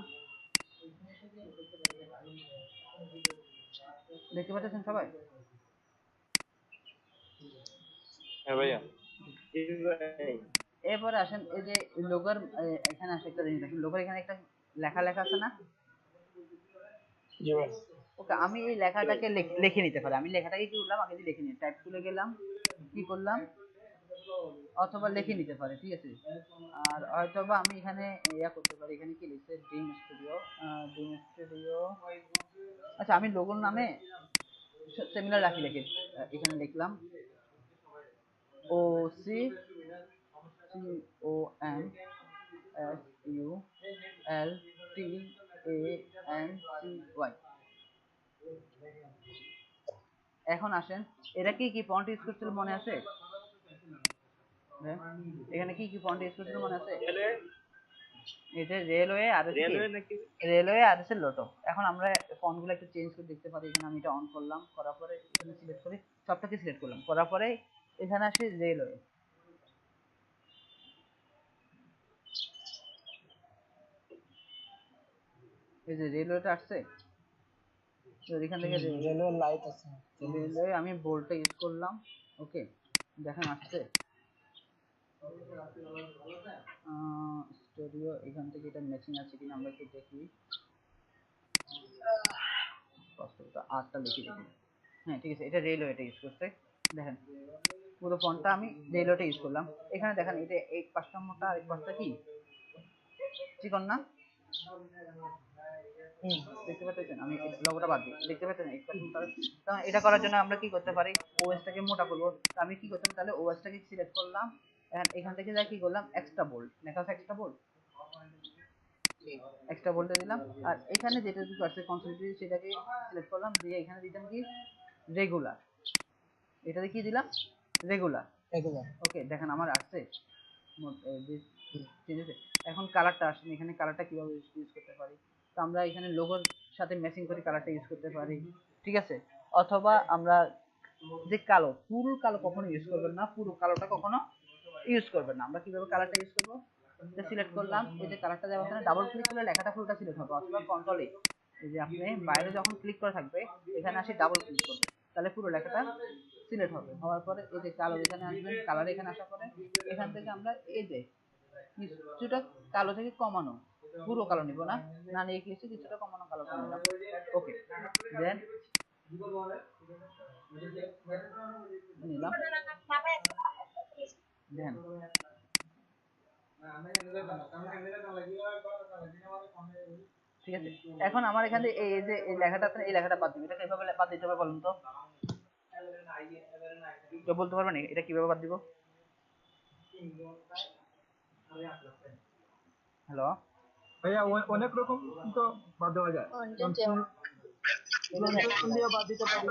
দেখতে পাচ্ছেন সবাই? হ্যাঁ ভাইয়া। এরপরে আসেন এই যে লোগোর এখানে আসে একটা জিনিস দেখেন, লোগোর এখানে একটা লেখা লেখা আছে না? জি ভাই। ওকে, আমি এই লেখাটাকে লিখে নিতে পারি। আমি লেখাটাকে কি করলাম, আগে লিখে নিই, টাইপ তুলে গেলাম, কি করলাম, অথবা লিখে নিতে পারি, ঠিক আছে। আর হয়তোবা আমি এখানে ইয়া করতে পারি, এখানে কি লিখছে, ড্রিম স্টুডিও, ড্রিম স্টুডিও। আচ্ছা, আমি লোগোর নামে সিমিলার রাখি, লিখে এখানে লিখলাম OCCONSULTANCY। এখন আসেন, এরা কি কি ফন্ট ইউজ করছিল মনে আছে? হ্যাঁ, এখানে কি কি ফন্ট ইউজ করছিল মনে আছে? এই যে রেলওয়ে আর রেলওয়ে আর হচ্ছে লোটো। এখন আমরা ফন্টগুলো একটু চেঞ্জ করে দেখতে পারি। এখানে আমি এটা অন করলাম, করার পরে এখানে সিলেক্ট করি, সবটাকে সিলেক্ট করলাম, করার পরে এখানে আসি রেলওয়ে, এই যে রেলওয়েটা আসছে, তো এখান থেকে রেলওয়ে লাইট আছে, রেলওয়ে আমি বোল্ডটা ইউজ করলাম, ওকে। দেখেন আসছে স্টুডিও, এখান থেকে এটা ম্যাচিং আছে কিনা আমরা একটু দেখি, কষ্টটা আরটা লিখে দেখি। হ্যাঁ, ঠিক আছে, এটা রেলওয়েটা ইউজ করছে। দেখেন পুরো ফন্টটা আমি রেলওয়েটা ইউজ করলাম। এখানে দেখেন এটা এই পাঁচটা মোটা আর এই পাঁচটা কি চিকন না, দেখতে পাচ্ছেন? আমি লোগোটা বাদ দিই, দেখতে পাচ্ছেন এই পাঁচটা মোটা। কারণ এটা করার জন্য আমরা কি করতে পারি, ওএসটাকে মোটা করবো। তো আমি কি করতাম, তাহলে ওএসটাকে সিলেক্ট করলাম, এখান থেকে যা কি করলাম, এক্সট্রা বোল্ড লেখা আছে, এক্সট্রা বোল্ড, এক্সট্রা বোল্টে দিলাম। আর এখানে যেটা আছে কনসেন্ট্রেট, সেটাকে সিলেক্ট করলাম, দিয়ে এখানে দিতাম কি রেগুলার, এটাতে কি দিলাম রেগুলার, ওকে। দেখেন আমার আসছে চেঞ্জ হয়েছে। এখন কালারটা আসেন, এখানে কালারটা কিভাবে ইউজ করতে পারি, তো আমরা এখানে লোগোর সাথে ম্যাচিং করে কালারটা ইউজ করতে পারি, ঠিক আছে। অথবা আমরা যে কালো, পুরো কালো কখনো ইউজ করবেন না, পুরো কালোটা কখনো ইউজ করবেন না। আমরা কিভাবে কালারটা ইউজ করবো, এটা সিলেক্ট করলাম, এই যে কালারটা দেওয়া আছে, ডাবল ক্লিক করলে লেখাটা পুরোটা সিলেক্ট হবে, অথবা কন্ট্রোল এ, এই যে আপনি বাইরে যখন ক্লিক করে থাকবে, এখানে আসি ডাবল ক্লিক করবে, তাহলে পুরো লেখাটা সিলেক্ট হবে। হওয়ার পরে এই যে কালো এখানে আসবেন, কালার এখানে আসার পরে এখান থেকে আমরা এই যে কিছুটা কালো থেকে কমানো, পুরো কালো নিব না, না নিয়ে কিছু কিছুটা কমানো কালোটা নিলাম, ওকে। দেন নিলাম, দেন ঠিক আছে। এখন আমার এখানে এই যে এই লেখাটা আছে, এই লেখাটা বাদ দিই, এটা কিভাবে বাদ দিতে হবে বলুন তো, কেউ বলতে পারবেন এটা কিভাবে বাদ দিব? হ্যালো ভাইয়া, অনেক রকম তো বাদ দেওয়া যায়, দিয়ে বাদ দিতে পারি।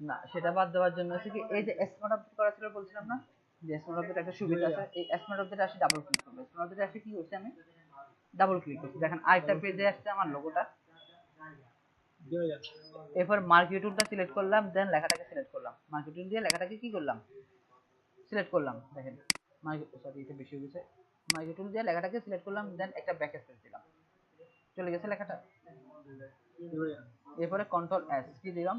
না, সেটা বাদ দেওয়ার জন্য হচ্ছে কি, এই যে স্মার্ট আপডেট করা ছিল বলছিলাম না, যে স্মার্ট আপডেট একটা সুবিধা আছে, এই স্মার্ট আপডেট আসে ডাবল ক্লিক করবে, স্মার্ট আপডেট আসে কি হচ্ছে, আমি ডাবল ক্লিক করছি, দেখেন আরেকটা পেজে আসছে আমার লোগোটা। এরপর মার্কি টুলটা সিলেক্ট করলাম, দেন লেখাটাকে সিলেক্ট করলাম, মার্কি টুল দিয়ে লেখাটাকে কি করলাম, সিলেক্ট করলাম। দেখেন সরি, এটা বেশি হয়ে গেছে, মার্কি টুল দিয়ে লেখাটাকে সিলেক্ট করলাম, দেন একটা ব্যাক স্পেস দিলাম, চলে গেছে লেখাটা। জি ভাইয়া। এরপরে কন্ট্রোল এস কি দিলাম,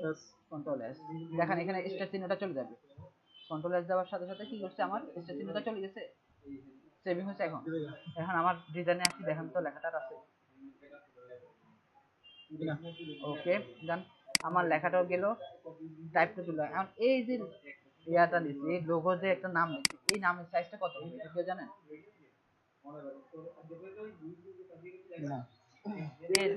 Yes, কন্ট্রোল এস। দেখেন এখানে স্টার চিহ্নটা চলে যাবে। কন্ট্রোল এস দেওয়ার সাথে সাথে কি করছে, আমার স্টার চিহ্নটা চলে গেছে, সেভিং হচ্ছে। এখন জি ভাইয়া। এখন আমার ডিজাইনে আসি, দেখেন তো লেখাটা আছে। না, ওকে ডান, আমার লেখাটাও গেল, টাইপটা দিল। এখন এই যে ইয়াটা লিখছি, এই লোগো যে একটা নাম লিখছি, এই নামের সাইজটা কত হবে এটা কেউ জানেন? না এর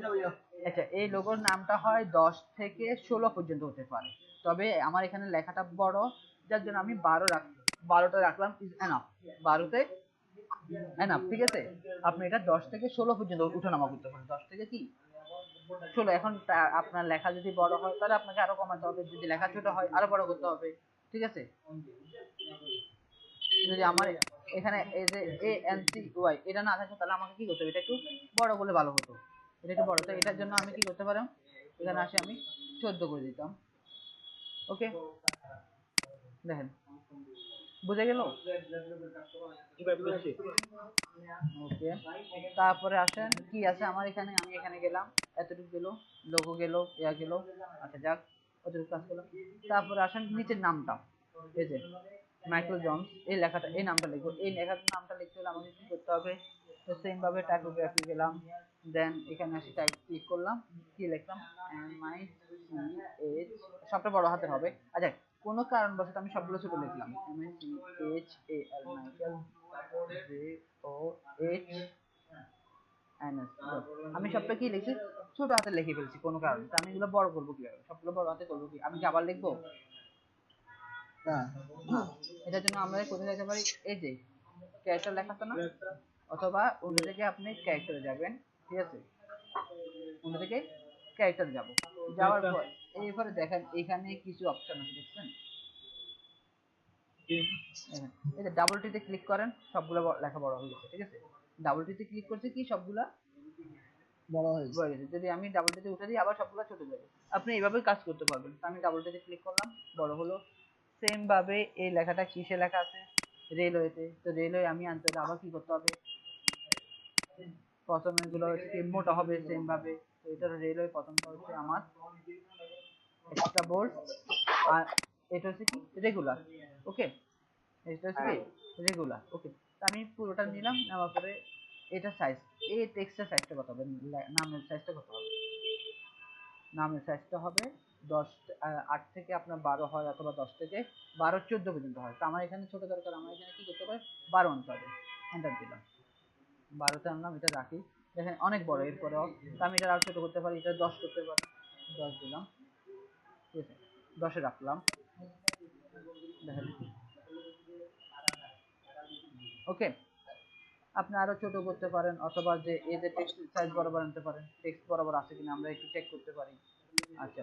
আচ্ছা, এই লোগোর নামটা হয় 10 থেকে 16 পর্যন্ত হতে পারে, তবে আমার এখানে লেখাটা বড়, যার জন্য আমি 12টা রাখলাম, ইজ এনাফ। 12তে এনাফ, ঠিক আছে। আপনি এটা 10 থেকে 16 পর্যন্ত উঠানামা করতে পারেন, 10 থেকে কি 16। এখন আপনার লেখা যদি বড় হয় তাহলে আপনাকে আরো কমাতে হবে, যদি লেখা ছোট হয় আরো বড় করতে হবে, ঠিক আছে। যদি আমার এখানে এই যে ANCY এটা না থাকে, তাহলে আমাকে কি করতে হবে, এটা একটু বড় করলে ভালো হতো। এটা একটু বড়, তো এটার জন্য আমি কি করতে পারলাম, এখানে আসে আমি 14 করে দিতাম। ওকে, দেখেন বুঝে গেল। জি ভাই বুঝছি। ওকে, তারপরে আসেন কি আছে আমার এখানে, আমি এখানে গেলাম, এতটুকু গেল, লোগো গেল, ইয়া গেল, আচ্ছা যাক, অতটুকু কাজ করলাম। তারপরে আসেন নিচের নামটা, এই যে মাইকেল জনস, এই লেখাটা, এই নামটা লিখবো। এই লেখার নামটা লিখতে হলে আমাকে কি করতে হবে, তো সেম ভাবে টাইপোগ্রাফি গেলাম, দেন এখানে আসি টাইপ ক্লিক করলাম, কি লিখলাম, MICH, সবটা বড় হাতের হবে। আচ্ছা, কোনো কারণবশত আমি সবগুলো ছোট লিখলাম, MICHAL মাইকেল, JOHNS, আমি সবটা কি লিখছি, ছোট হাতে লিখে ফেলছি কোনো কারণে। তো আমি এগুলো বড় করবো কিভাবে, সবগুলো বড় হাতে করবো কি, আমি কি আবার লিখবো না না। এটার জন্য আমরা কোথায় যেতে পারি, এই যে ক্যারেক্টার লেখা আছে না, অথবা অন্য থেকে আপনি ক্যারেক্টারে যাবেন, ঠিক আছে, অন্য থেকে ক্যারেক্টারে যাব, যাওয়ার পর এরপরে দেখেন এখানে কিছু অপশন আছে, দেখছেন দেখেন, এই যে ডাবল টিতে ক্লিক করেন, সবগুলো লেখা বড় হয়ে গেছে, ঠিক আছে। ডাবল টিতে ক্লিক করছে কি, সবগুলা বড় হয়েছে। বড় গেছে। যদি আমি ডাবল টিতে উঠে দিই, আবার সবগুলো ছোট যাবে। আপনি এইভাবে কাজ করতে পারবেন। তো আমি ডাবল টিতে ক্লিক করলাম, বড় হলো। সেম ভাবে এই লেখাটা কিসে লেখা আছে, রেলওয়েতে, তো রেলওয়ে আমি আনতে হলে আবার কি করতে হবে, প্রথমে গুলো হচ্ছে কি মোটা হবে সেম ভাবে। তো এটা রেলওয়ে, প্রথমটা হচ্ছে আমার এক্সট্রা বোল্ড, আর এটা হচ্ছে কি রেগুলার। ওকে, এটা হচ্ছে কি রেগুলার। ওকে, তো আমি পুরোটা নিলাম, নেওয়ার পরে এটা সাইজ, এই টেক্সটের সাইজটা কত হবে, নামের সাইজটা কত হবে, নামের সাইজটা হবে 10, 8 থেকে আপনার 12 হয়, অথবা 10 থেকে 12 14 পর্যন্ত হয়। তো আমার এখানে ছোট দরকার, আমার এখানে কি করতে হবে, 12 আনতে হবে। এন্টার দিলাম, 12তে আনলাম, এটা রাখি। দেখেন অনেক বড়, এরপরেও তো আমি এটা আরো ছোট করতে পারি, এটা 10 করতে পারি, 10 দিলাম, ঠিক আছে, 10-এ রাখলাম। দেখেন, ওকে, আপনি আরো ছোট করতে পারেন, অথবা যে এই যে টেক্সট সাইজ বরাবর আনতে পারেন, টেক্সট বরাবর আছে কিনা আমরা একটু চেক করতে পারি। আচ্ছা,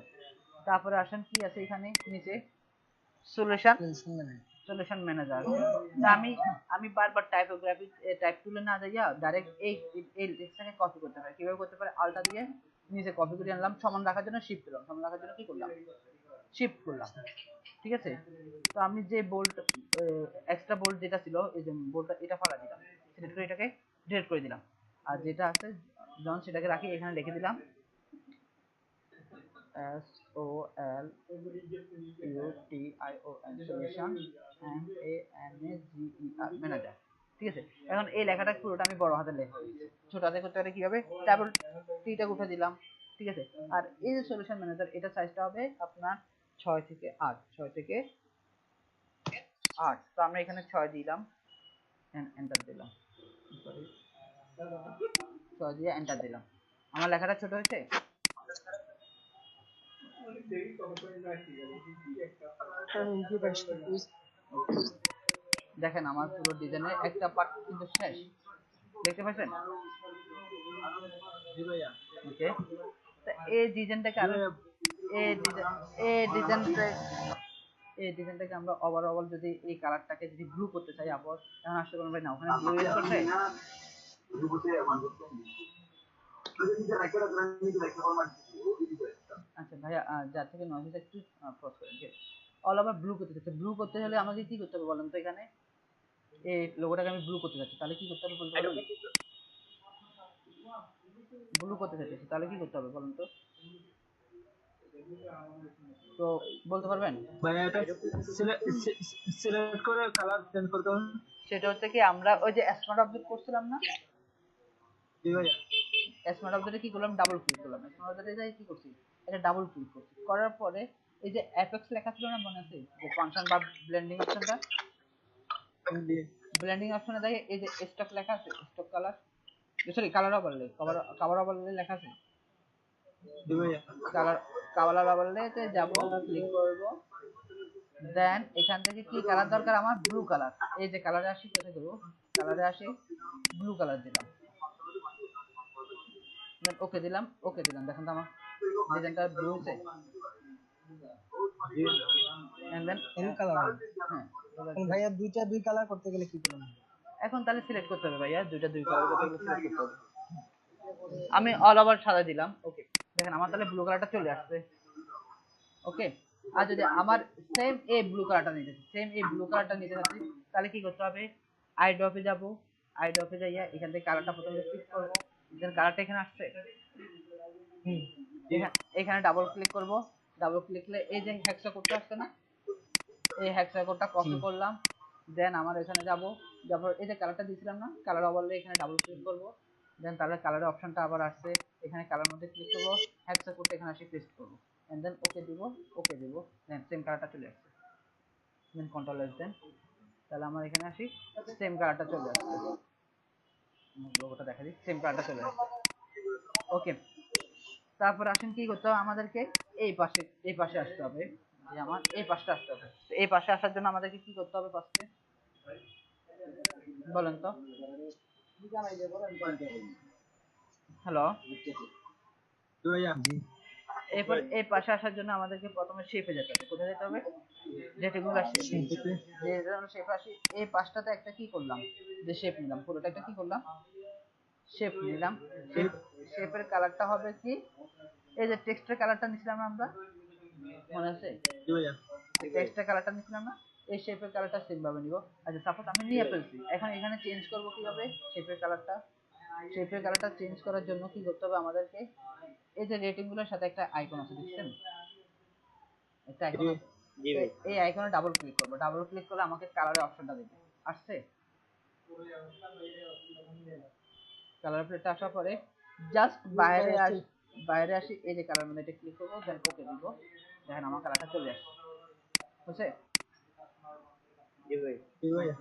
তারপরে আসেন কি আছে এখানে নিচে, সলিউশন, শুনবেন সলিউশন ম্যানেজার। তা আমি বারবার টাইপোগ্রাফি টাইপ টুলে না যাইয়া ডাইরেক্ট এই টেক্সটটাকে কপি করতে পারি। কিভাবে করতে পারি, আলটা দিয়ে নিচে কপি করে আনলাম, সমান রাখার জন্য শিফট দিলাম, সমান রাখার জন্য কি করলাম, শিফট করলাম, ঠিক আছে। তো আমি যে বোল্ট, এক্সট্রা বোল্ট যেটা ছিল, এই যে বোল্টটা, এটা ফালা দিলাম, সিলেক্ট করে এটাকে ডিলিট করে দিলাম। আর যেটা আছে জন, সেটাকে রাখি, এখানে লিখে দিলাম SOLUTION, সলিউশন, MANAGER, ম্যানেজার, ঠিক আছে। এখন এই লেখাটা পুরোটা আমি বড় হাতে লেখা হয়েছে, ছোট হাতে করতে পারে কিভাবে, ডাবল টিটা উঠে দিলাম, ঠিক আছে। আর এই যে সলিউশন ম্যানেজার, এটা সাইজটা হবে আপনার 6 থেকে 8, 6 থেকে 8। তো আমরা এখানে 6 দিলাম, এন্টার দিলাম, সরি, 6 দিয়ে এন্টার দিলাম। আমার লেখাটা ছোট হয়েছে। দেখেন আমার পুরো ডিজাইনের একটা পার্ট কিন্তু শেষ, দেখতে পাচ্ছেন। জি ভাইয়া। ওকে, তো এই ডিজাইনটাকে জি আরো, ভাইয়া। এই ডিজাইন, এই ডিজাইনটা, এই ডিজাইনটাকে আমরা ওভারঅল যদি এই কালারটাকে যদি ব্লু করতে চাই, আবার এখন আসতে পারবেন না, ওখানে ব্লু ইউজ করতে। আচ্ছা ভাইয়া, যার থেকে নয় একটু পজ করেন, অল ওভার ব্লু করতে চাচ্ছি, ব্লু করতে হলে আমাকে কি করতে হবে বলেন তো, এখানে এই লোগোটাকে আমি ব্লু করতে চাচ্ছি, তাহলে কি করতে হবে বলতে পারবেন? ব্লু করতে চাইতেছি, তাহলে কি করতে হবে বলুন তো? তো বলতে পারবেন? ভাইয়া এটা সিলেক্ট করে কালার চেঞ্জ করতে হবে। সেটা হচ্ছে কি, আমরা ওই যে স্মার্ট অবজেক্ট করছিলাম না, জি ভাইয়া। স্মার্ট অবজেক্টে কি করলাম, ডাবল ক্লিক করলাম। স্মার্ট অবজেক্টে যাই কি করছি, এটা ডাবল ক্লিক করছি, করার পরে এই যে এফএক্স লেখা ছিল না, মনে আছে যে ফাংশন বা ব্লেন্ডিং অপশনটা, ব্লেন্ডিং অপশনে যাই এই যে স্টক লেখা আছে, stock colour, sorry colour overlay, colour overlay লেখা আছে, জি ভাইয়া। কালার কালার ওভারলেতে যাব, ক্লিক করব, দেন এখান থেকে কি কালার দরকার আমার, ব্লু কালার। এই যে কালারে আসি, কোথায় দেবো, কালারে আসি, ব্লু কালার দিলাম, দেন ওকে দিলাম, ওকে দিলাম, দেখেন তো আমার ডিজাইনটা ব্লু হয়েছে। And then blue colour. হ্যাঁ, ভাইয়া দুই কালার করতে গেলে কি করবেন? এখন তাহলে সিলেক্ট করতে হবে ভাইয়া, দুই কালার করতে গেলে সিলেক্ট করতে হবে। আমি অল ওভার সাদা দিলাম, ওকে, দেখেন আমার তাহলে ব্লু কালারটা চলে আসছে। ওকে, আর যদি আমার সেম এই ব্লু কালারটা নিতে চাচ্ছি, তাহলে কি করতে হবে, আই ড্রপে যাব, আই ড্রপে যাইয়া এখান থেকে কালারটা প্রথমে ক্লিক করব, দেন কালারটা এখানে আসছে, এখানে ডাবল ক্লিক করব, ডাবল ক্লিক করলে এই যে হেক্সা কোডটা আসছে না, এই হেক্সা কোডটা কপি করলাম, দেন আমার এখানে যাব, যারপর এই যে কালারটা দিয়েছিলাম না, কালার ওভারলে এখানে ডাবল ক্লিক করব, দেন তাহলে কালারের অপশনটা আবার আসছে, এখানে কালার মধ্যে ক্লিক করব, হেক্সা কোডটা এখানে আসি পেস্ট করব, এন্ড দেন ওকে দিব, দেন সেম কালারটা চলে আসছে, দেন কন্ট্রোল এস দেন, তাহলে আমার এখানে আসি, সেম কালারটা চলে আসছে, লোগোটা দেখা দিই, সেম কালারটা চলে আসছে। ওকে, তারপর আসেন কি করতে হবে আমাদেরকে, এই পাশে আসতে হবে, যে আমার এই পাশটা আসতে হবে। তো এই পাশে আসার জন্য আমাদেরকে কি করতে হবে ফার্স্টে বলেন তো? হ্যালো, জি ভাইয়া। এরপর এই পাশে আসার জন্য আমাদেরকে প্রথমে শেপে যেতে হবে। কোথায় যেতে হবে, রেক্টেঙ্গুলার শেপ, যে শেপ আসি, এই পাশটাতে একটা কি করলাম, যে শেপ নিলাম, পুরোটা একটা কি করলাম, শেপ নিলাম। শেপের কালারটা হবে কি, এই যে টেক্সটের কালারটা নিছিলাম না আমরা, মনে আছে? জি ভাইয়া। টেক্সটের কালারটা নিছিলাম না, এই শেপের কালারটা সেম ভাবে নিব। আচ্ছা সাপোজ আমি নিয়ে ফেলছি, এখন এখানে চেঞ্জ করব কিভাবে শেপের কালারটা? শেপের কালারটা চেঞ্জ করার জন্য কি করতে হবে আমাদেরকে, এই যে রেটিংগুলোর সাথে একটা আইকন আছে, দেখছেন একটা আইকন আছে, এই আইকনে ডাবল ক্লিক করব, ডাবল ক্লিক করলে আমাকে কালারের অপশনটা দেবে, আসছে কালার প্লেটটা আসার পরে জাস্ট বাইরে আসি, এই যে কালার মধ্যে এটা ক্লিক করবো, দেন ওকে দিব, দেখেন আমার কালারটা চলে আসছে, বুঝছে? জি ভাইয়া।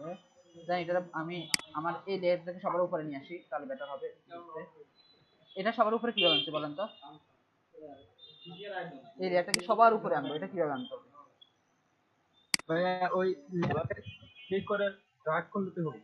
দেন এটা আমি আমার এই লেয়ারটাকে সবার উপরে নিয়ে আসি, তাহলে বেটার হবে দেখতে। এটা সবার উপরে কিভাবে আনতে বলেন তো, এই লেয়ারটাকে সবার উপরে আনবো, এটা কিভাবে আনতে হবে? ভাইয়া ওই ক্লিক করে ড্র্যাগ করতে হবে।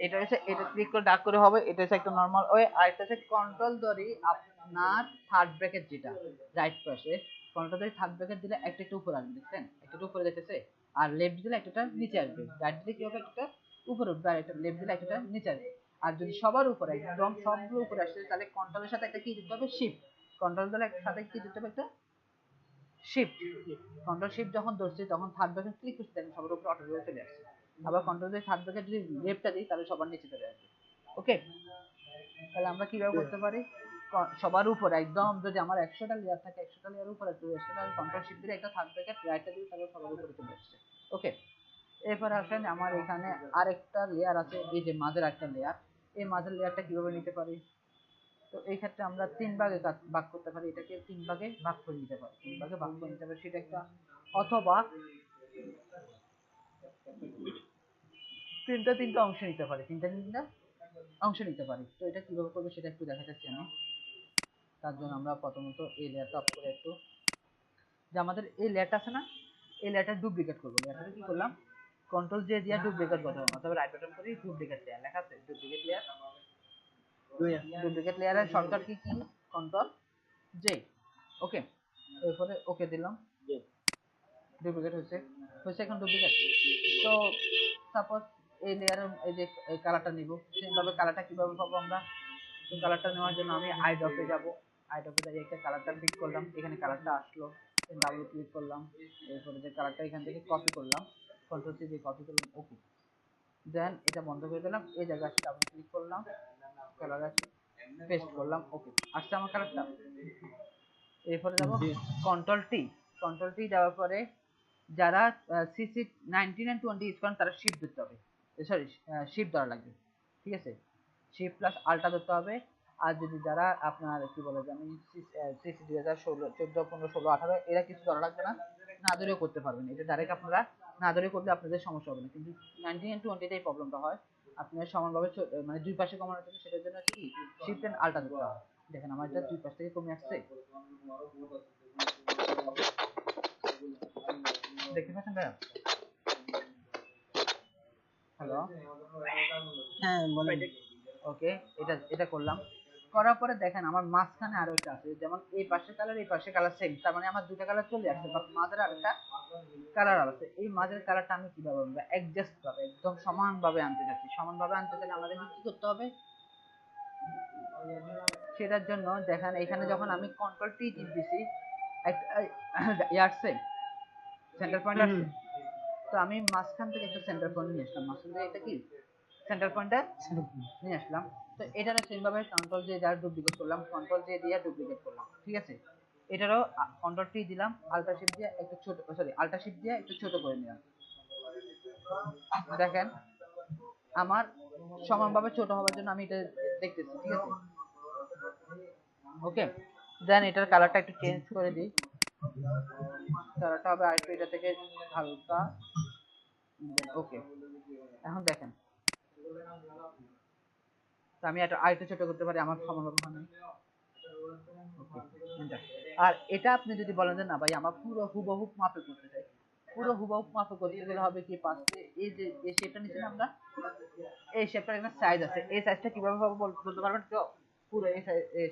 এটা হচ্ছে, এটা ক্লিক করে ডাক করে হবে, এটা হচ্ছে একটা নরমাল ওয়ে। আর এটা হচ্ছে কন্ট্রোল ধরি আপনার থার্ড ব্র্যাকেট, যেটা রাইট পাশে কন্ট্রোল ধরি থার্ড ব্র্যাকেট দিলে একটা একটু উপরে আসবে, দেখছেন একটা উপরে যেতেছে, আর লেফট দিলে একটা নিচে আসবে, রাইট দিলে কি হবে, একটা উপরে উঠবে, আর একটা লেফট দিলে একটা নিচে আসবে। আর যদি সবার উপরে একদম সবগুলো উপরে আসে, তাহলে কন্ট্রোলের সাথে একটা কি দিতে হবে, শিফট, কন্ট্রোল দিলে সাথে কি দিতে হবে, একটা শিফট। কন্ট্রোল শিফট যখন ধরছি তখন থার্ড ব্র্যাকেট ক্লিক করছি, দেখেন সবার উপরে অটোমেটিক চলে আসছে। আবার কন্ট্রোল দিয়ে থার্ড ব্র্যাকেট যদি লেফটটা দিই, তাহলে সবার নিচে চলে আসবে। ওকে, তাহলে আমরা কিভাবে করতে পারি, সবার উপরে একদম, যদি আমার 100টা লেয়ার থাকে, 100টা লেয়ার উপরে 100টা কন্ট্রোল শিফট দিলে একটা থার্ড ব্র্যাকেট রাইটটা দিই, তাহলে সবার উপরে চলে আসছে। ওকে, এরপর আসেন আমার এখানে আরেকটা লেয়ার আছে, এই যে মাঝের একটা লেয়ার, এই মাঝের লেয়ারটা কিভাবে নিতে পারি? তো এই ক্ষেত্রে আমরা তিন ভাগে ভাগ করতে পারি, এটাকে তিন ভাগে ভাগ করে নিতে পারি, তিন ভাগে ভাগ করে নিতে পারি, সেটা একটা, অথবা তিনটা অংশ নিতে পারি, তিনটা অংশ নিতে পারি। তো এটা কিভাবে করবো সেটা একটু দেখাচ্ছি আমি। তার জন্য আমরা প্রথমত এই লেয়ারটা অফ করে একটু, যে আমাদের এই লেয়ারটা আছে না, এই লেয়ারটা ডুপ্লিকেট করবো। লেয়ারটা কি করলাম, কন্ট্রোল জে দিয়ে ডুপ্লিকেট করতে হবে, অথবা রাইট বাটন করে ডুপ্লিকেট লেয়ার লেখা আছে, ডুপ্লিকেট লেয়ার, ডুপ্লিকেট লেয়ারের শর্টকাট কি কি, কন্ট্রোল জে। ওকে, এরপরে ওকে দিলাম, ডুপ্লিকেট হয়েছে, এখন ডুপ্লিকেট। তো সাপোজ এই লেয়ারের এই যে এই কালারটা নিব, সেমভাবে কালারটা কিভাবে পাবো আমরা? তো কালারটা নেওয়ার জন্য আমি আই ড্রপে যাব, আই ড্রপে যাই একটা কালারটা পিক করলাম, এখানে কালারটা আসলো, ডাবল ক্লিক করলাম, এরপরে যে কালারটা এখান থেকে কপি করলাম, কন্ট্রোল সি দিয়ে কপি করলাম, ওকে, দেন এটা বন্ধ করে দিলাম, এই জায়গায় আসি ডাবল ক্লিক করলাম, কালার আসি, পেস্ট করলাম। ওকে, আসছে আমার কালারটা। এরপরে যাব জি কন্ট্রোল টি দেওয়ার পরে যারা সিসি 19 এন্ড 20 ইউজ করেন তারা শিফট ধরতে হবে, সরি শিফট ধরা লাগবে, ঠিক আছে, শিফট প্লাস আলটা ধরতে হবে। আর যদি যারা আপনার কি বলে যে আমি সিসি 2016 14 15 16 18 এরা কিছু ধরা লাগবে না, না ধরেও করতে পারবেন, এটা ডাইরেক্ট আপনারা না ধরে করলে আপনাদের সমস্যা হবে না। কিন্তু 19 এন্ড 20 তেই প্রবলেমটা হয়, আপনার সমানভাবে মানে দুই পাশে কমানোর জন্য, সেটার জন্য হচ্ছে কি শিফট এন্ড আলটা ধরতে হবে। দেখেন আমার এটা দুই পাশ থেকে কমে আসছে, দেখতে পাচ্ছেন ভাইয়া? হ্যালো, হ্যাঁ বলেন। ওকে, এটা এটা করলাম। করার পরে দেখেন আমার মাঝখানে আরো একটা আছে, যেমন এই পাশে কালার এই পাশে কালার সেম, তার মানে আমার দুটো কালার চলে আসছে, বাট মাঝের আরেকটা কালার আছে। এই মাঝের কালারটা আমি কিভাবে আনবো? অ্যাডজাস্ট ভাবে একদম সমানভাবে আনতে যাচ্ছি। সমানভাবে আনতে গেলে আমাদের কি করতে হবে? সেটার জন্য দেখেন এখানে যখন আমি কন্ট্রোল টি টিপতেছি আসছে সেন্টার পয়েন্ট আসছে, তো আমি মাঝখান থেকে একটা সেন্টার পয়েন্ট নিয়ে আসলাম, মাঝখান থেকে এটা কি সেন্টার পয়েন্টটা নিয়ে আসলাম। তো এটারও সেম ভাবে কন্ট্রোল জে দ্বারা ডুপ্লিকেট করলাম, কন্ট্রোল জে দিয়ে ডুপ্লিকেট করলাম, ঠিক আছে। এটারও কন্ট্রোল টি দিলাম, আলট্রা শিফট দিয়ে একটু ছোট, সরি আলট্রা শিফট দিয়ে একটু ছোট করে নিলাম। দেখেন আমার সমানভাবে ছোট হওয়ার জন্য আমি এটা দেখতেছি, ঠিক আছে। ওকে, দেন এটার কালারটা একটু চেঞ্জ করে দিই, কালারটা হবে আরেকটু এটা থেকে হালকা। ওকে, এখন দেখেন তো আমি এটা আরেকটু ছোট করতে পারি, আমার সমানভাবে হয় না। আর এটা আপনি যদি বলেন যে না ভাই আমার পুরো হুবহু মাপে করতে চাই, পুরো হুবহু মাপে করতে গেলে হবে কি পাশে এই যে এই শেপটা নিচে আমরা এই শেপটার একটা সাইজ আছে, এই সাইজটা কিভাবে হবে বলতে পারবেন কেউ? পুরো এই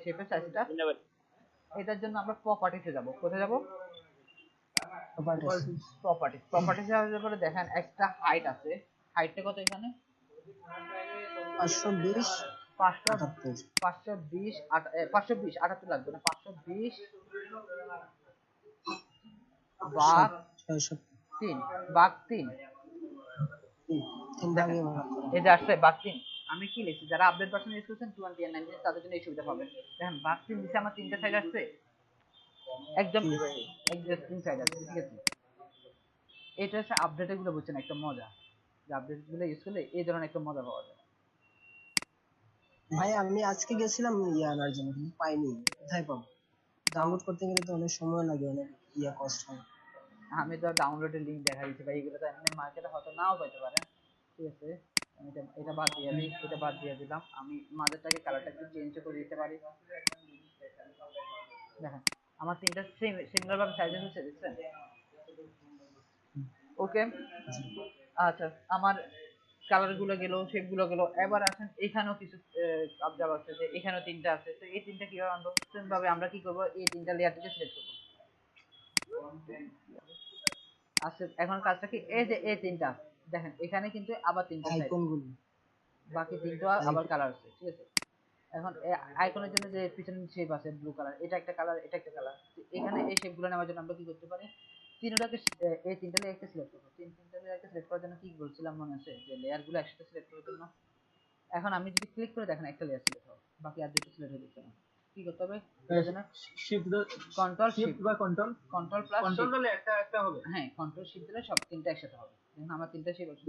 শেপের সাইজটা, এটার জন্য আমরা প্রপার্টিতে যাব। কোথায় যাব? প্রপার্টিতে যাওয়ার পরে দেখেন একটা হাইট আছে, হাইটটা কত এখানে? 520 500 78 520 520 78 লাগবে না, 520 ভাগ 3 ভাগ 3, তিন ভাগে ভাগ করা। এই যে আসছে ভাগ 3। আমি কি লিখছি? যারা আপডেট ভার্সন ইউজ করছেন 20 আর 19 তাদের জন্য এই সুবিধা পাবেন। দেখেন ভাগ 3 দিছে, আমার তিনটা সাইড আসছে, একদম একদম তিন সাইড আছে, ঠিক আছে। এটা হচ্ছে আপডেট গুলো বুঝছেন একটা মজা, যে আপডেট গুলো ইউজ করলে এই ধরনের একটা মজা পাওয়া যায়। ভাই আমি আজকে গেছিলাম ইয়ে আনার জন্য, কিন্তু পাইনি। কোথায় পাবো? ডাউনলোড করতে গেলে তো অনেক সময় লাগে, অনেক ইয়ে কষ্ট হয়। আমি তো ডাউনলোডের লিংক দেখা দিচ্ছি ভাই, এগুলো তো এমনি মার্কেটে হয়তো নাও পাইতে পারেন, ঠিক আছে। আমি এটা বাদ দিয়ে দিই, এটা বাদ দিয়ে দিলাম। আমি মাঝেরটাকে কালারটা একটু চেঞ্জ করে দিতে পারি। দেখেন আমার তিনটা সিমিলার ভাবে সাইজ হচ্ছে, দেখছেন? ওকে, আচ্ছা আমার কালার গুলো গেল, শেপ গুলো গেল। এবার আসেন এখানেও কিছু অবজার্ভ আছে, যে এখানেও তিনটা আছে, তো এই তিনটা কিভাবে আনবো? সেম ভাবে আমরা কি করব, এই তিনটা লেয়ার থেকে সিলেক্ট করব। আচ্ছা এখন কাজটা কি, এই যে এই তিনটা দেখেন এখানে কিন্তু আবার তিনটা সাইড, আইকন গুলো বাকি তিনটা আবার কালার আছে, ঠিক আছে। এখন আইকনের জন্য যে পিছনে শেপ আছে ব্লু কালার, এটা একটা কালার, এটা একটা কালার। এখানে এই শেপ গুলো নেওয়ার জন্য আমরা কি করতে পারি? তিনটাকে এই তিনটা লেয়ারকে সিলেক্ট করব। তিনটা লেয়ারকে সিলেক্ট করার জন্য কি বলছিলাম মনে আছে, যে লেয়ার গুলো একসাথে সিলেক্ট করার জন্য। এখন আমি যদি ক্লিক করে দেখেন একটা লেয়ার সিলেক্ট হবে, বাকি আর দুটো সিলেক্ট হয়ে যাচ্ছে না। কি করতে হবে? এর জন্য শিফট কন্ট্রোল শিফট বা কন্ট্রোল কন্ট্রোল প্লাস কন্ট্রোল দিলে একটা একটা হবে। হ্যাঁ কন্ট্রোল শিফট দিলে সব তিনটা একসাথে হবে। এখন আমার তিনটা শেপ আছে,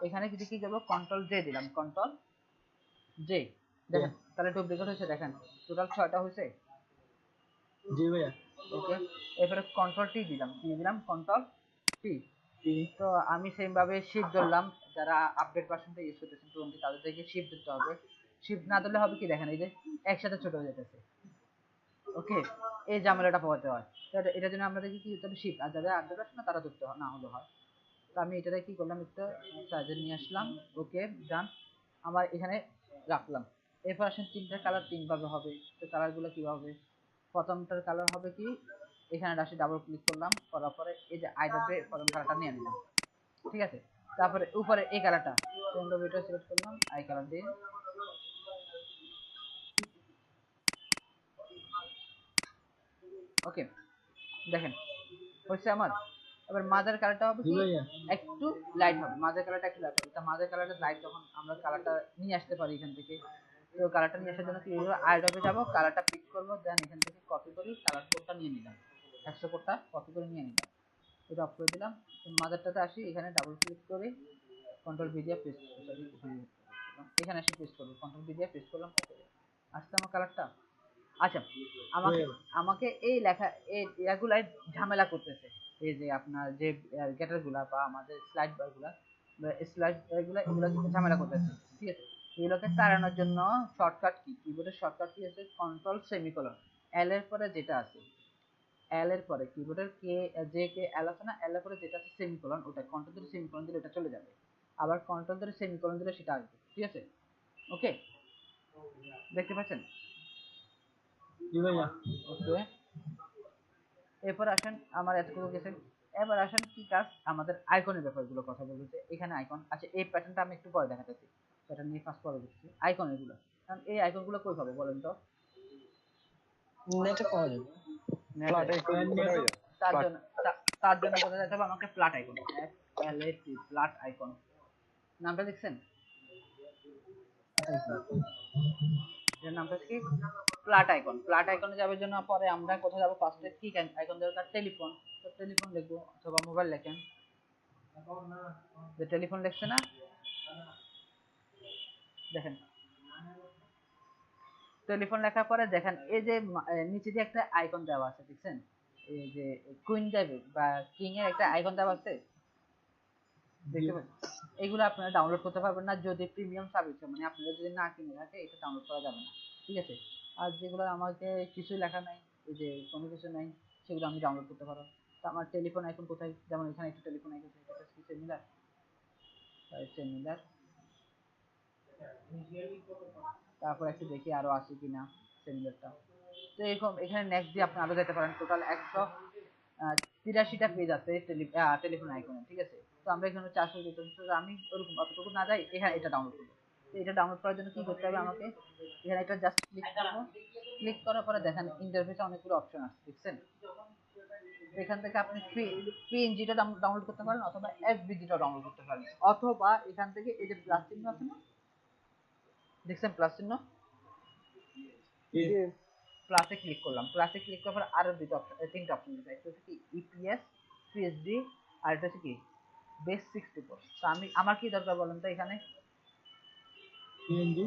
এখানে যদি কি করব, কন্ট্রোল জে দিলাম, কন্ট্রোল জে, দেখেন তাহলে ডুপ্লিকেট হয়েছে, দেখেন টোটাল 6টা হয়েছে। জি ভাইয়া। ওকে, এরপরে কন্ট্রোল টি দিলাম, কি দিলাম? Control T. তো আমি সেম ভাবে শিফট ধরলাম, যারা আপডেট ভার্সনটা ইউজ করতেছেন 20 তাদের থেকে শিফট দিতে হবে। শিফট না দিলে হবে কি, দেখেন এই যে একসাথে ছোট হয়ে যেতেছে। ওকে, এই ঝামেলাটা পোহাতে হয়। এটার জন্য আমরা দেখি কি দিতে হবে, শিফট। আর যারা আপডেট ভার্সন তারা ধরতে হয়, না হলে হয়। তো আমি এটাতে কি করলাম, একটা সাইজে নিয়ে আসলাম। ওকে ডান, আমার এখানে রাখলাম। এরপর আসেন তিনটা কালার তিন ভাবে হবে, তো কালার গুলো কিভাবে হবে? প্রথমটার কালার হবে কি, এখানে আসে ডাবল ক্লিক করলাম, করার পরে এই যে আইডবে প্রথম কালারটা নিয়ে নিলাম, ঠিক আছে। তারপরে উপরে এই কালারটা এটা সিলেক্ট করলাম, আই কালার দিয়ে। ওকে, দেখেন হচ্ছে আমার। এবার মাঝের কালারটা হবে জি কি, ভাইয়া। একটু লাইট হবে, মাঝের কালারটা একটু লাইট হবে। তা মাঝের কালারটা লাইট যখন আমরা কালারটা নিয়ে আসতে পারি এখান থেকে, তো কালারটা নিয়ে আসার জন্য কি করবো, আইড্রপে যাবো, কালারটা পিক করবো, দেন এখান থেকে কপি করি, কালার কোডটা নিয়ে নিলাম, 100 কোডটা কপি করে নিয়ে নিলাম, এটা অফ করে দিলাম। মাদারটাতে আসি, এখানে ডাবল ক্লিক করে কন্ট্রোল বি দিয়ে পেস্ট, সরি এখানে এসে পেস্ট করবো, কন্ট্রোল বি দিয়ে পেস্ট করলাম, ওকে আসছে আমার কালারটা। আচ্ছা, আমাকে আমাকে এই লেখা এই ইয়াগুলাই ঝামেলা করতেছে, এই যে আপনার যে গেটার গুলা বা আমাদের স্লাইড বার গুলা এগুলো কিন্তু ঝামেলা করতেছে, ঠিক আছে। এগুলোকে তাড়ানোর জন্য শর্টকাট কি, কিবোর্ডের শর্টকাট কি আছে, কন্ট্রোল সেমিকোলন, এল এর পরে যেটা আছে, এল এর পরে কিবোর্ডের কে যে কে এল আছে না, এল এর পরে যেটা আছে সেমিকোলন, ওটা কন্ট্রোল ধরে সেমিকোলন দিলে ওটা চলে যাবে, আবার কন্ট্রোল ধরে সেমিকোলন দিলে সেটা আসবে, ঠিক আছে। ওকে, দেখতে পাচ্ছেন? জি ভাইয়া। ওকে, এরপর আসেন, আমার এতটুকু গেছে, এবার আসেন কি কাজ, আমাদের আইকনের ব্যাপারগুলো কথা বলতে। এখানে আইকন, আচ্ছা এই প্যাটার্নটা আমি একটু পরে দেখাতেছি, প্যাটার্ন নিয়ে ফার্স্ট পরে দেখছি আইকন এগুলো, কারণ এই আইকনগুলো কই পাবো বলেন তো? নেটে পাওয়া যাবে। ফ্ল্যাট নেটে। আইকন কোথায় ভাইয়া? তার জন্য তার জন্য কোথায় যেতে হবে, আমাকে flat icon, FLAT flat icon, নামটা দেখছেন? এর নামটা কি? Flat icon. ফ্ল্যাট আইকনে যাওয়ার জন্য পরে আমরা কোথায় যাব, ফার্স্টে কি আইকন দরকার, টেলিফোন, তো টেলিফোন লিখবো অথবা মোবাইল লেখেন, যে টেলিফোন লিখছে না, দেখেন টেলিফোন লেখার পরে দেখেন এই যে নিচে যে একটা আইকন দেওয়া আছে দেখছেন, এই যে কুইন ডেভিড বা কিং এর একটা আইকন দেওয়া আছে, দেখতে পাচ্ছেন? এগুলো আপনারা ডাউনলোড করতে পারবেন না যদি প্রিমিয়াম সার্ভিস, মানে আপনারা যদি না কিনে রাখে এটা ডাউনলোড করা যাবে না, ঠিক আছে। আর যেগুলো আমাকে কিছুই লেখা নাই, এই যে কোনো কিছু নাই, সেগুলো আমি ডাউনলোড করতে পারো। তো আমার টেলিফোন আইকন কোথায়, যেমন এখানে একটা টেলিফোন আইকন, সেমিলার, সেমিলার, তারপর একটু দেখি আরো আছে কিনা সেমিলারটা। তো এরকম এখানে নেক্সট দিয়ে আপনি আরো যেতে পারেন, টোটাল 183টা পেজ আছে টেলিফোন আইকনে, ঠিক আছে। তো আমরা এখানে 400 যেতে, আমি ওরকম অতটুকু না যাই, এখানে এটা ডাউনলোড করবো। তো এটা ডাউনলোড করার জন্য কি করতে হবে আমাকে, এখানে এটা জাস্ট ক্লিক করবো, ক্লিক করার পরে দেখেন ইন্টারফেসে অনেকগুলো অপশন আছে দেখছেন, এখান থেকে আপনি পিএনজিটা ডাউনলোড করতে পারেন অথবা এসভিজিটা ডাউনলোড করতে পারেন, অথবা এখান থেকে এই যে প্লাস চিহ্ন আছে না, দেখছেন প্লাস চিহ্ন, প্লাসে ক্লিক করলাম, প্লাসে ক্লিক করার পর আরো দুটো অপশন, তিনটা অপশন দিতে, একটা হচ্ছে কি ইপিএস, পিএসডি, আর এটা হচ্ছে কি বেস 64। তো আমি আমার কি দরকার বলেন তো এখানে, পিএনজি,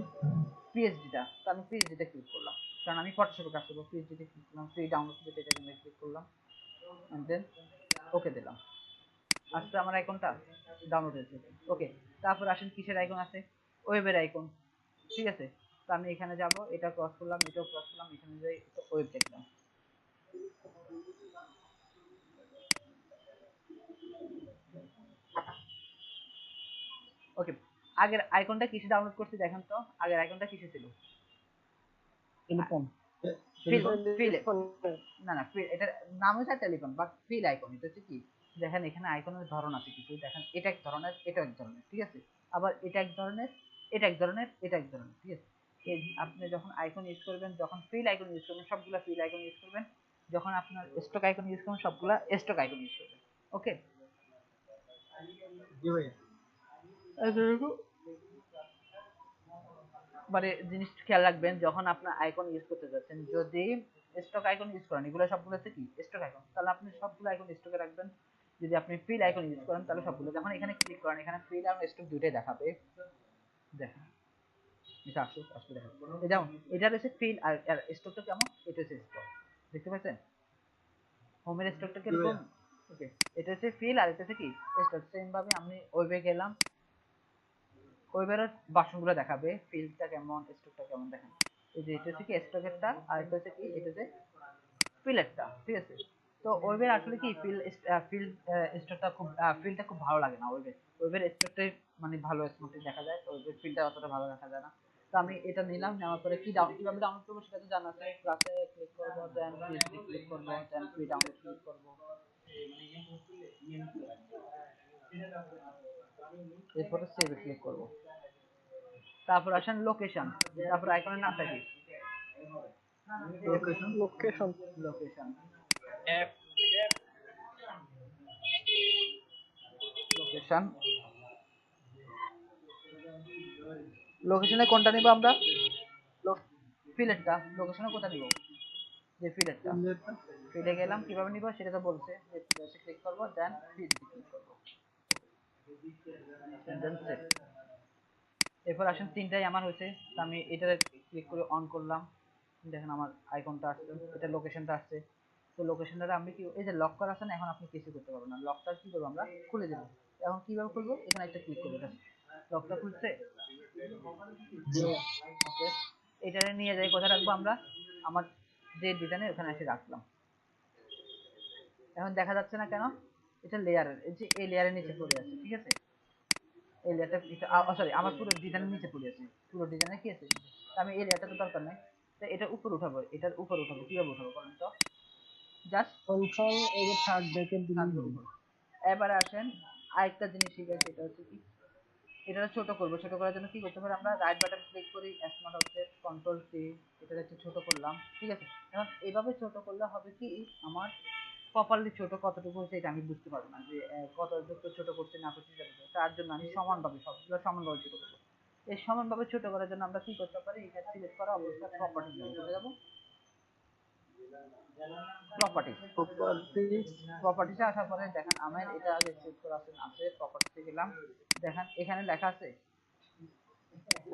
পিএসডিটা, তো আমি পিএসডিটা ক্লিক করলাম, কারণ আমি ফটোশপে কাজ করবো, পিএসডিতে ক্লিক করলাম, ফ্রি ডাউনলোড করতে এটা জন্য ক্লিক করলাম, এন্ড দেন ওকে দিলাম, আজকে আমার আইকনটা ডাউনলোড হয়েছে, ওকে। তারপর আসেন কিসের আইকন আছে, ওয়েবের আইকন, ঠিক আছে। তো আমি এখানে যাব, এটা ক্রস করলাম, এটাও ক্রস করলাম, এখানে যাই ওয়েব দেখলাম, ওকে। আগের আইকনটা কিসে ডাউনলোড করছি দেখেন তো, আগের আইকনটা কিসে ছিল, টেলিফোন। ফিল, ফিল, না না ফিল, এটার নাম হচ্ছে টেলিফোন বাট ফিল আইকন, এটা হচ্ছে কি, দেখেন এখানে আইকনের ধরন আছে কিছু, দেখেন এটা এক ধরনের, এটা এক ধরনের, ঠিক আছে, আবার এটা এক ধরনের, এটা এক ধরনের, এটা এক ধরনের, ঠিক আছে। আপনি যখন আইকন ইউজ করবেন, যখন ফিল আইকন ইউজ করবেন সবগুলা ফিল আইকন ইউজ করবেন, যখন আপনার স্টক আইকন ইউজ করবেন সবগুলা স্টক আইকন ইউজ করবেন, ওকে। জি ভাইয়া। মানে জিনিস খেয়াল রাখবেন যখন আপনার আইকন ইউজ করতে যাচ্ছেন, যদি স্টক আইকন ইউজ করেন, এগুলো সবগুলো হচ্ছে কি স্টক আইকন, তাহলে আপনি সবগুলো আইকন স্টকে রাখবেন। যদি আপনি ফিল আইকন ইউজ করেন তাহলে সবগুলো, যখন এখানে ক্লিক করেন এখানে ফিল আর স্টক দুইটাই দেখাবে, দেখেন এটা আসুক, আসলে দেখেন এই যেমন এটা হচ্ছে ফিল আর স্টকটা কেমন, এটা হচ্ছে স্টক, দেখতে পাচ্ছেন হোমের স্টকটা কিরকম, ওকে। এটা হচ্ছে ফিল আর এটা হচ্ছে কি স্টক, সেম ভাবে আমি ওয়েবে গেলাম, ওয়েবের বাসনগুলো দেখাবে, ফিলটা কেমন স্টকটা কেমন, দেখেন এই যে এটা হচ্ছে কি স্টকেরটা, আর এটা হচ্ছে কি এটা হচ্ছে ফিলেরটা, ঠিক আছে। তো ওয়েবের আসলে কি ফিল স্টকটা খুব ফিলটা খুব ভালো লাগে না, ওয়েবের স্টকটাই মানে ভালো স্মুথলি দেখা যায়, ওয়েবের ফিলটা অতটা ভালো দেখা যায় না। তো আমি এটা নিলাম, নেওয়ার পরে কি কিভাবে ডাউনলোড করবো সেটা তো জানা আছে, ক্লাসে ক্লিক করবো, দেন পিএইচডি ক্লিক করবো, দেন ফ্রি ডাউনলোড ক্লিক করবো, এরপরে সেভে ক্লিক করবো, তারপর আসেন লোকেশন, তারপর আইকনের নামটা কি, লোকেশন। লোকেশন, লোকেশন, লোকেশনে কোনটা নিব আমরা, ফিলেটটা লোকেশনে কোথায় দিব, যে ফিলেটটা ফিলে গেলাম, কিভাবে নিব সেটা তো বলছে, যে ফিলে ক্লিক করবো, দেন ফিল ক্লিক করবো, দেন সেভ। এরপর আসেন তিনটাই আমার হয়েছে, তো আমি এটা ক্লিক করে অন করলাম, দেখেন আমার আইকনটা আসছে, এটা লোকেশনটা আসছে। তো লোকেশনটা আমি কি, এই যে লক করা আছে না, এখন আপনি কিছু করতে পারবেন না, লকটা কি করবো আমরা খুলে দেবো। এখন কিভাবে খুলবো, এখানে একটা ক্লিক করবো, লকটা খুলছে। জি ওকে, এটা নিয়ে যাই কোথায় রাখবো আমরা, আমার যে ডিজাইনে ওখানে এসে রাখলাম। এখন দেখা যাচ্ছে না কেন, এটা লেয়ারের, এই যে এই লেয়ারের নিচে পড়ে আছে, ঠিক আছে, এই লেয়ারটা, সরি আমার পুরো ডিজাইনের নিচে পড়ে আছে, পুরো ডিজাইনে কি আছে, আমি এই লেয়ারটা তো দরকার নাই, তো এটার উপর উঠাবো, এটার উপর উঠাবো, কিভাবে উঠাবো বলেন তো, জাস্ট কন্ট্রোল এই যে থার্ড ব্র্যাকেট দিলেই থাকবে হবে। উপর। এবারে আসেন আরেকটা জিনিস শিখেছি, সেটা হচ্ছে কি, এটা ছোট করবো, ছোট করার জন্য কি করতে পারি, আমরা রাইট বাটন ক্লিক করি, স্মার্ট অবজেক্ট কন্ট্রোল সি, এটা একটু ছোট করলাম, ঠিক আছে। এখন এইভাবে ছোট করলে হবে কি, আমার প্রপারলি ছোট কতটুকু হচ্ছে এটা আমি বুঝতে পারবো না, যে কতটুকু ছোট করছে না করছে, তার জন্য আমি সমানভাবে সবগুলো সমানভাবে ছোট করবো। এই সমানভাবে ছোট করার জন্য আমরা কি করতে পারি, এটা সিলেক্ট করা অবস্থায় প্রপার্টি চলে যাবো, প্রপার্টি, প্রপার্টিজ প্রপার্টিতে আসার পরে দেখেন আমার এটা আগে সেভ করা আছে, প্রপার্টিতে গেলাম, দেখেন এখানে লেখা আছে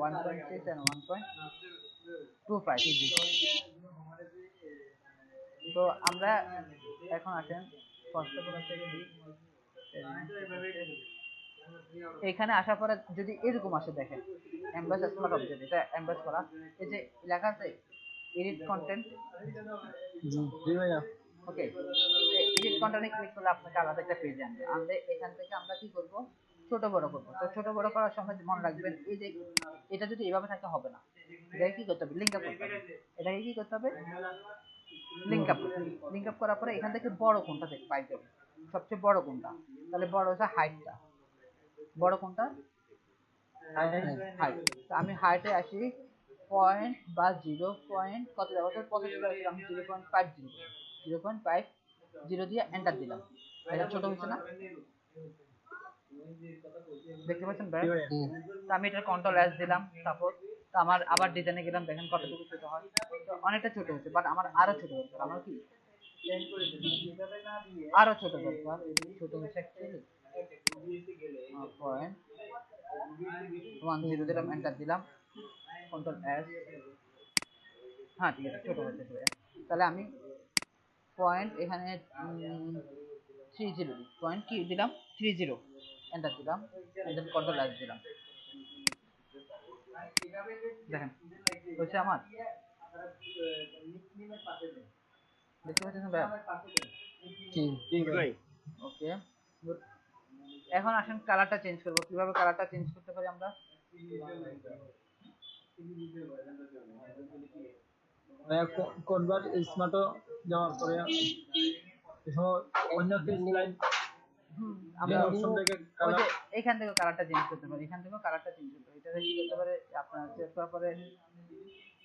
1.6 and 1.25। তো আমরা এখন আসেন ফার্স্ট অফ অল এখানে আসার পরে যদি এরকম আসে, দেখেন এমবেস স্মার্ট অবজেক্ট, এটা এমবেস করা, এই যে লেখা আছে এডিট কন্টেন্ট, জি জি ভাইয়া। ওকে, এডিট কন্টেন্টে ক্লিক করলে আপনাকে আলাদা একটা পেজ আনবে, আনলে এখান থেকে আমরা কি করব, ছোট বড় করব। তো ছোট বড় করার সময় মনে রাখবেন, এই যে এটা যদি এভাবে থাকে হবে না, এটাকে কি করতে হবে, লিঙ্ক আপ করতে হবে, এটাকে কি করতে হবে, লিঙ্ক আপ করতে হবে। লিঙ্ক আপ করার পরে এখান থেকে বড় কোনটা পাই যাবে, সবচেয়ে বড় কোনটা, তাহলে বড় হচ্ছে হাইটটা, বড় কোনটা, হাইট। তো আমি হাইটে আসি পয়েন্ট বা 0. কত দেবো, 75 আমি 0.50, 0.50 দিয়ে এন্টার দিলাম, এটা ছোট হয়েছে না, দেখতে পাচ্ছেন ভাই। জি ভাইয়া। তো আমি এটা কন্ট্রোল এস দিলাম সাপোজ, তো আমার আবার ডিজাইনে গেলাম, দেখেন কতটুকু ছোট হয়, তো অনেকটা ছোট হচ্ছে, বাট আমার আরো ছোট দরকার, আমার কি আরো ছোট দরকার, ছোট হচ্ছে অ্যাকচুয়ালি 0.10 দিলাম, এন্টার দিলাম, কন্ট্রোল এস, হ্যাঁ ঠিক আছে, ছোট হচ্ছে ভাইয়া। তাহলে আমি পয়েন্ট এখানে 30 দিই, পয়েন্ট কি দিলাম 30, এন্টার দিলাম, এন্টার কন্ট্রোল এস দিলাম, দেখেন হচ্ছে আমার, দেখতে পাচ্ছেন ভাইয়া, জি জি ভাই। ওকে। এখন আসেন কালারটা চেঞ্জ করবো, কিভাবে কালারটা চেঞ্জ করতে পারি আমরা, ভাইয়া কনভার্ট স্মার্টও যাওয়ার পরে এই সময় অন্য কিছু লাইন আমরা অপশন থেকে ওই কালার। যে এখান থেকে কালারটা চেঞ্জ করতে পারি, এখান থেকেও কালারটা চেঞ্জ করতে পারি, এটা কি করতে পারে আপনার চেক করার পরে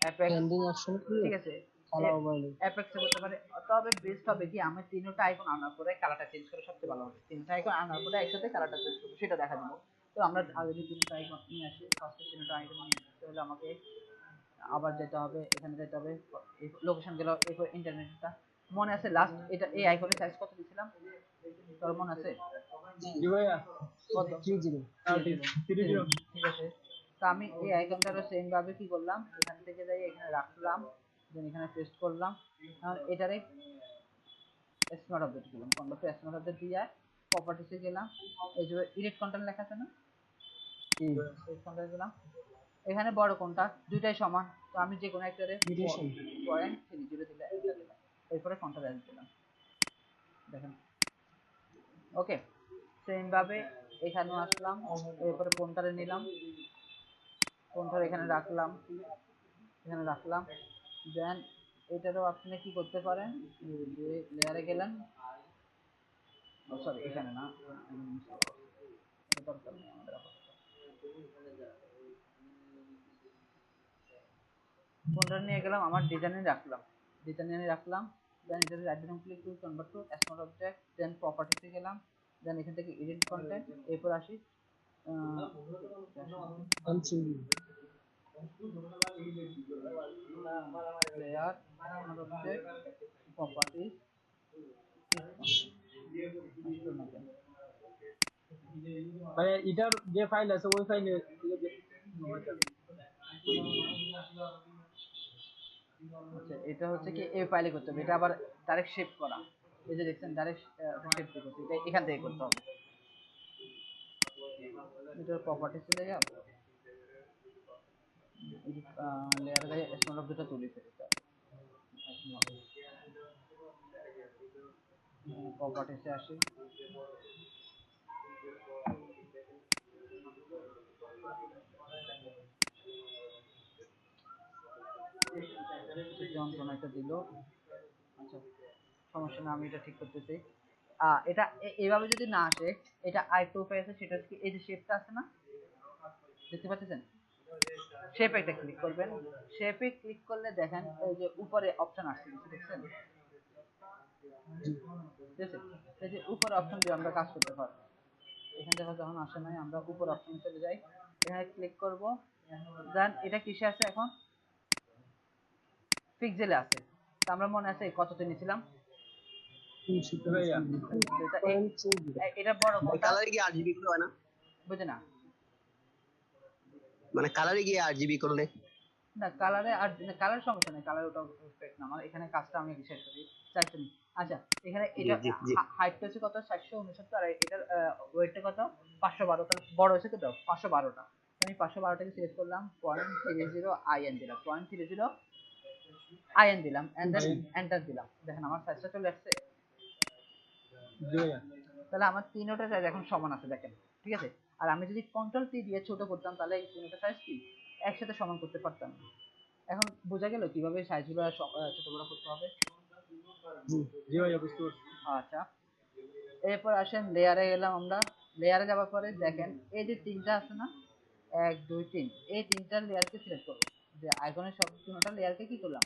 অ্যাপেক্স, ট্রেন্ডিং অপশন ঠিক আছে, কালার ওভারলে অ্যাপেক্সে করতে পারে। তবে বেস্ট হবে কি, আমি তিনটা আইকন আনার পরে কালারটা চেঞ্জ করে সবচেয়ে ভালো হবে, তিনটা আইকন আনার পরে একসাথে কালারটা চেঞ্জ করবো, সেটা দেখা দেবো। তো আমরা আগে যদি তিনটা আইকন নিয়ে আসি, ফার্স্টে তিনটা আইকন নিয়ে আসতে হলে আমাকে আবার যেতে হবে, এখানে যেতে হবে, লোকেশন গেল, এরপর ইন্টারনেটটা মনে আছে লাস্ট, এটা এই আইকনের সাইজ কত দিয়েছিলাম, তোর মনে আছে জি ভাইয়া। কত, 30 30 ঠিক আছে। তো আমি এই আইকনটারও সেম ভাবে কি করলাম, এখান থেকে যাই এখানে রাখলাম, দেন এখানে পেস্ট করলাম, আর এটারে স্মার্ট অবজেক্ট দিলাম, কন্ট্রোল স্মার্ট অবজেক্ট দিয়ে প্রপার্টিসে গেলাম, এই যে এডিট কন্টেন্ট লেখা আছে না, এডিট কন্টেন্ট দিলাম, এখানে বড় কোনটা, দুইটাই সমান, তো আমি যে কোনো একটারে মিউটেশন 0.30 দিলে এটা দিলাম, এরপরে কন্ট্রোল এস দিলাম, দেখেন ওকে। সেম ভাবে এখানেও আসলাম, এরপরে কোনটারে নিলাম, কোনটা এখানে রাখলাম, এখানে রাখলাম, দেন এটারও আপনি কি করতে পারেন, এই যে লেয়ারে গেলেন, সরি এখানে না, এটা দরকার নেই আমাদের আপাতত, কোনটা নিয়ে গেলাম, আমার ডিজাইনে রাখলাম, ডিজাইনে রাখলাম, দেন এটাতে রাইট বাটন ক্লিক করে কনভার্ট টু স্মার্ট অবজেক্ট, দেন প্রপার্টিতে গেলাম, দেন এখান থেকে এডিট কন্টেন্ট, এরপর আসি লেয়ার অবজেক্ট প্রপার্টিজ ভাইয়া এটার যে ফাইল আছে ওই ফাইলে আচ্ছা এটা হচ্ছে কি এই ফাইলে করতে হবে, এটা আবার ডাইরেক্ট শেপ করা, এই যে দেখছেন ডাইরেক্ট শেপ করতে, এটা এখান থেকে করতে হবে। এটার প্রপার্টি চলে যাব, এই লেয়ার গায়ে স্মল অফ দুটো তুলে ফেলতে হবে। প্রপার্টিসে আসি, যন্ত্রণা একটা দিল। আচ্ছা সমস্যা না, আমি এটা ঠিক করতেছি। এটা এইভাবে যদি না আসে, এটা আরেকটা উপায় আছে, সেটা হচ্ছে এই যে শেপটা আছে না, দেখতে পাচ্ছেন, শেপে একটা ক্লিক করবেন। শেপে ক্লিক করলে দেখেন এই যে উপরে অপশন আসছে, দেখছেন? ঠিক আছে, এই যে উপরে অপশন দিয়ে আমরা কাজ করতে পারবো। এখান থেকে যখন আসে নাই, আমরা উপর অপশনে চলে যাই, এখানে ক্লিক করব। দেন এটা কিসে আছে এখন? পিক্সেলে আছে। তো আমরা মনে আছে কততে নিয়েছিলাম? ভাইয়া এটা বড় কোনটা? কালারে গিয়ে আরজিবি করলে হয় না? বুঝে না, মানে কালারে গিয়ে আরজিবি করলে না কালারে আর কালার সমস্যা নেই, কালার ওটা ফেক না, আমার এখানে কাজটা আমি রিসেট করি 400 নি। আচ্ছা এখানে এটা হাইটটা হচ্ছে কত? 769, আর এটার ওয়েটটা কত? 512। তাহলে বড় হচ্ছে কত? 512টা। আমি 512টাকে সিলেক্ট করলাম, 0.30 IN দিলাম, 0.30 IN দিলাম, এন্ড দেন এন্টার দিলাম। দেখেন আমার সাইজটা চলে আসছে। তাহলে আমার তিনটা সাইজ এখন সমান আছে, দেখেন, ঠিক আছে? আর আমি যদি কন্ট্রোল পি দিয়ে ছোট করতাম, তাহলে এই তিনটা সাইজ কি একসাথে সমান করতে পারতাম না। এখন বোঝা গেল কিভাবে সাইজগুলো ছোট বড় করতে হবে? জি ভাইয়া বুঝতে পারছি। আচ্ছা এরপর আসেন লেয়ারে গেলাম আমরা। লেয়ারে যাওয়ার পরে দেখেন এই যে তিনটা আছে না, 1 2 3, এই তিনটা লেয়ারকে সিলেক্ট করব। যে আইকনের সব তিনটা লেয়ারকে কি করলাম,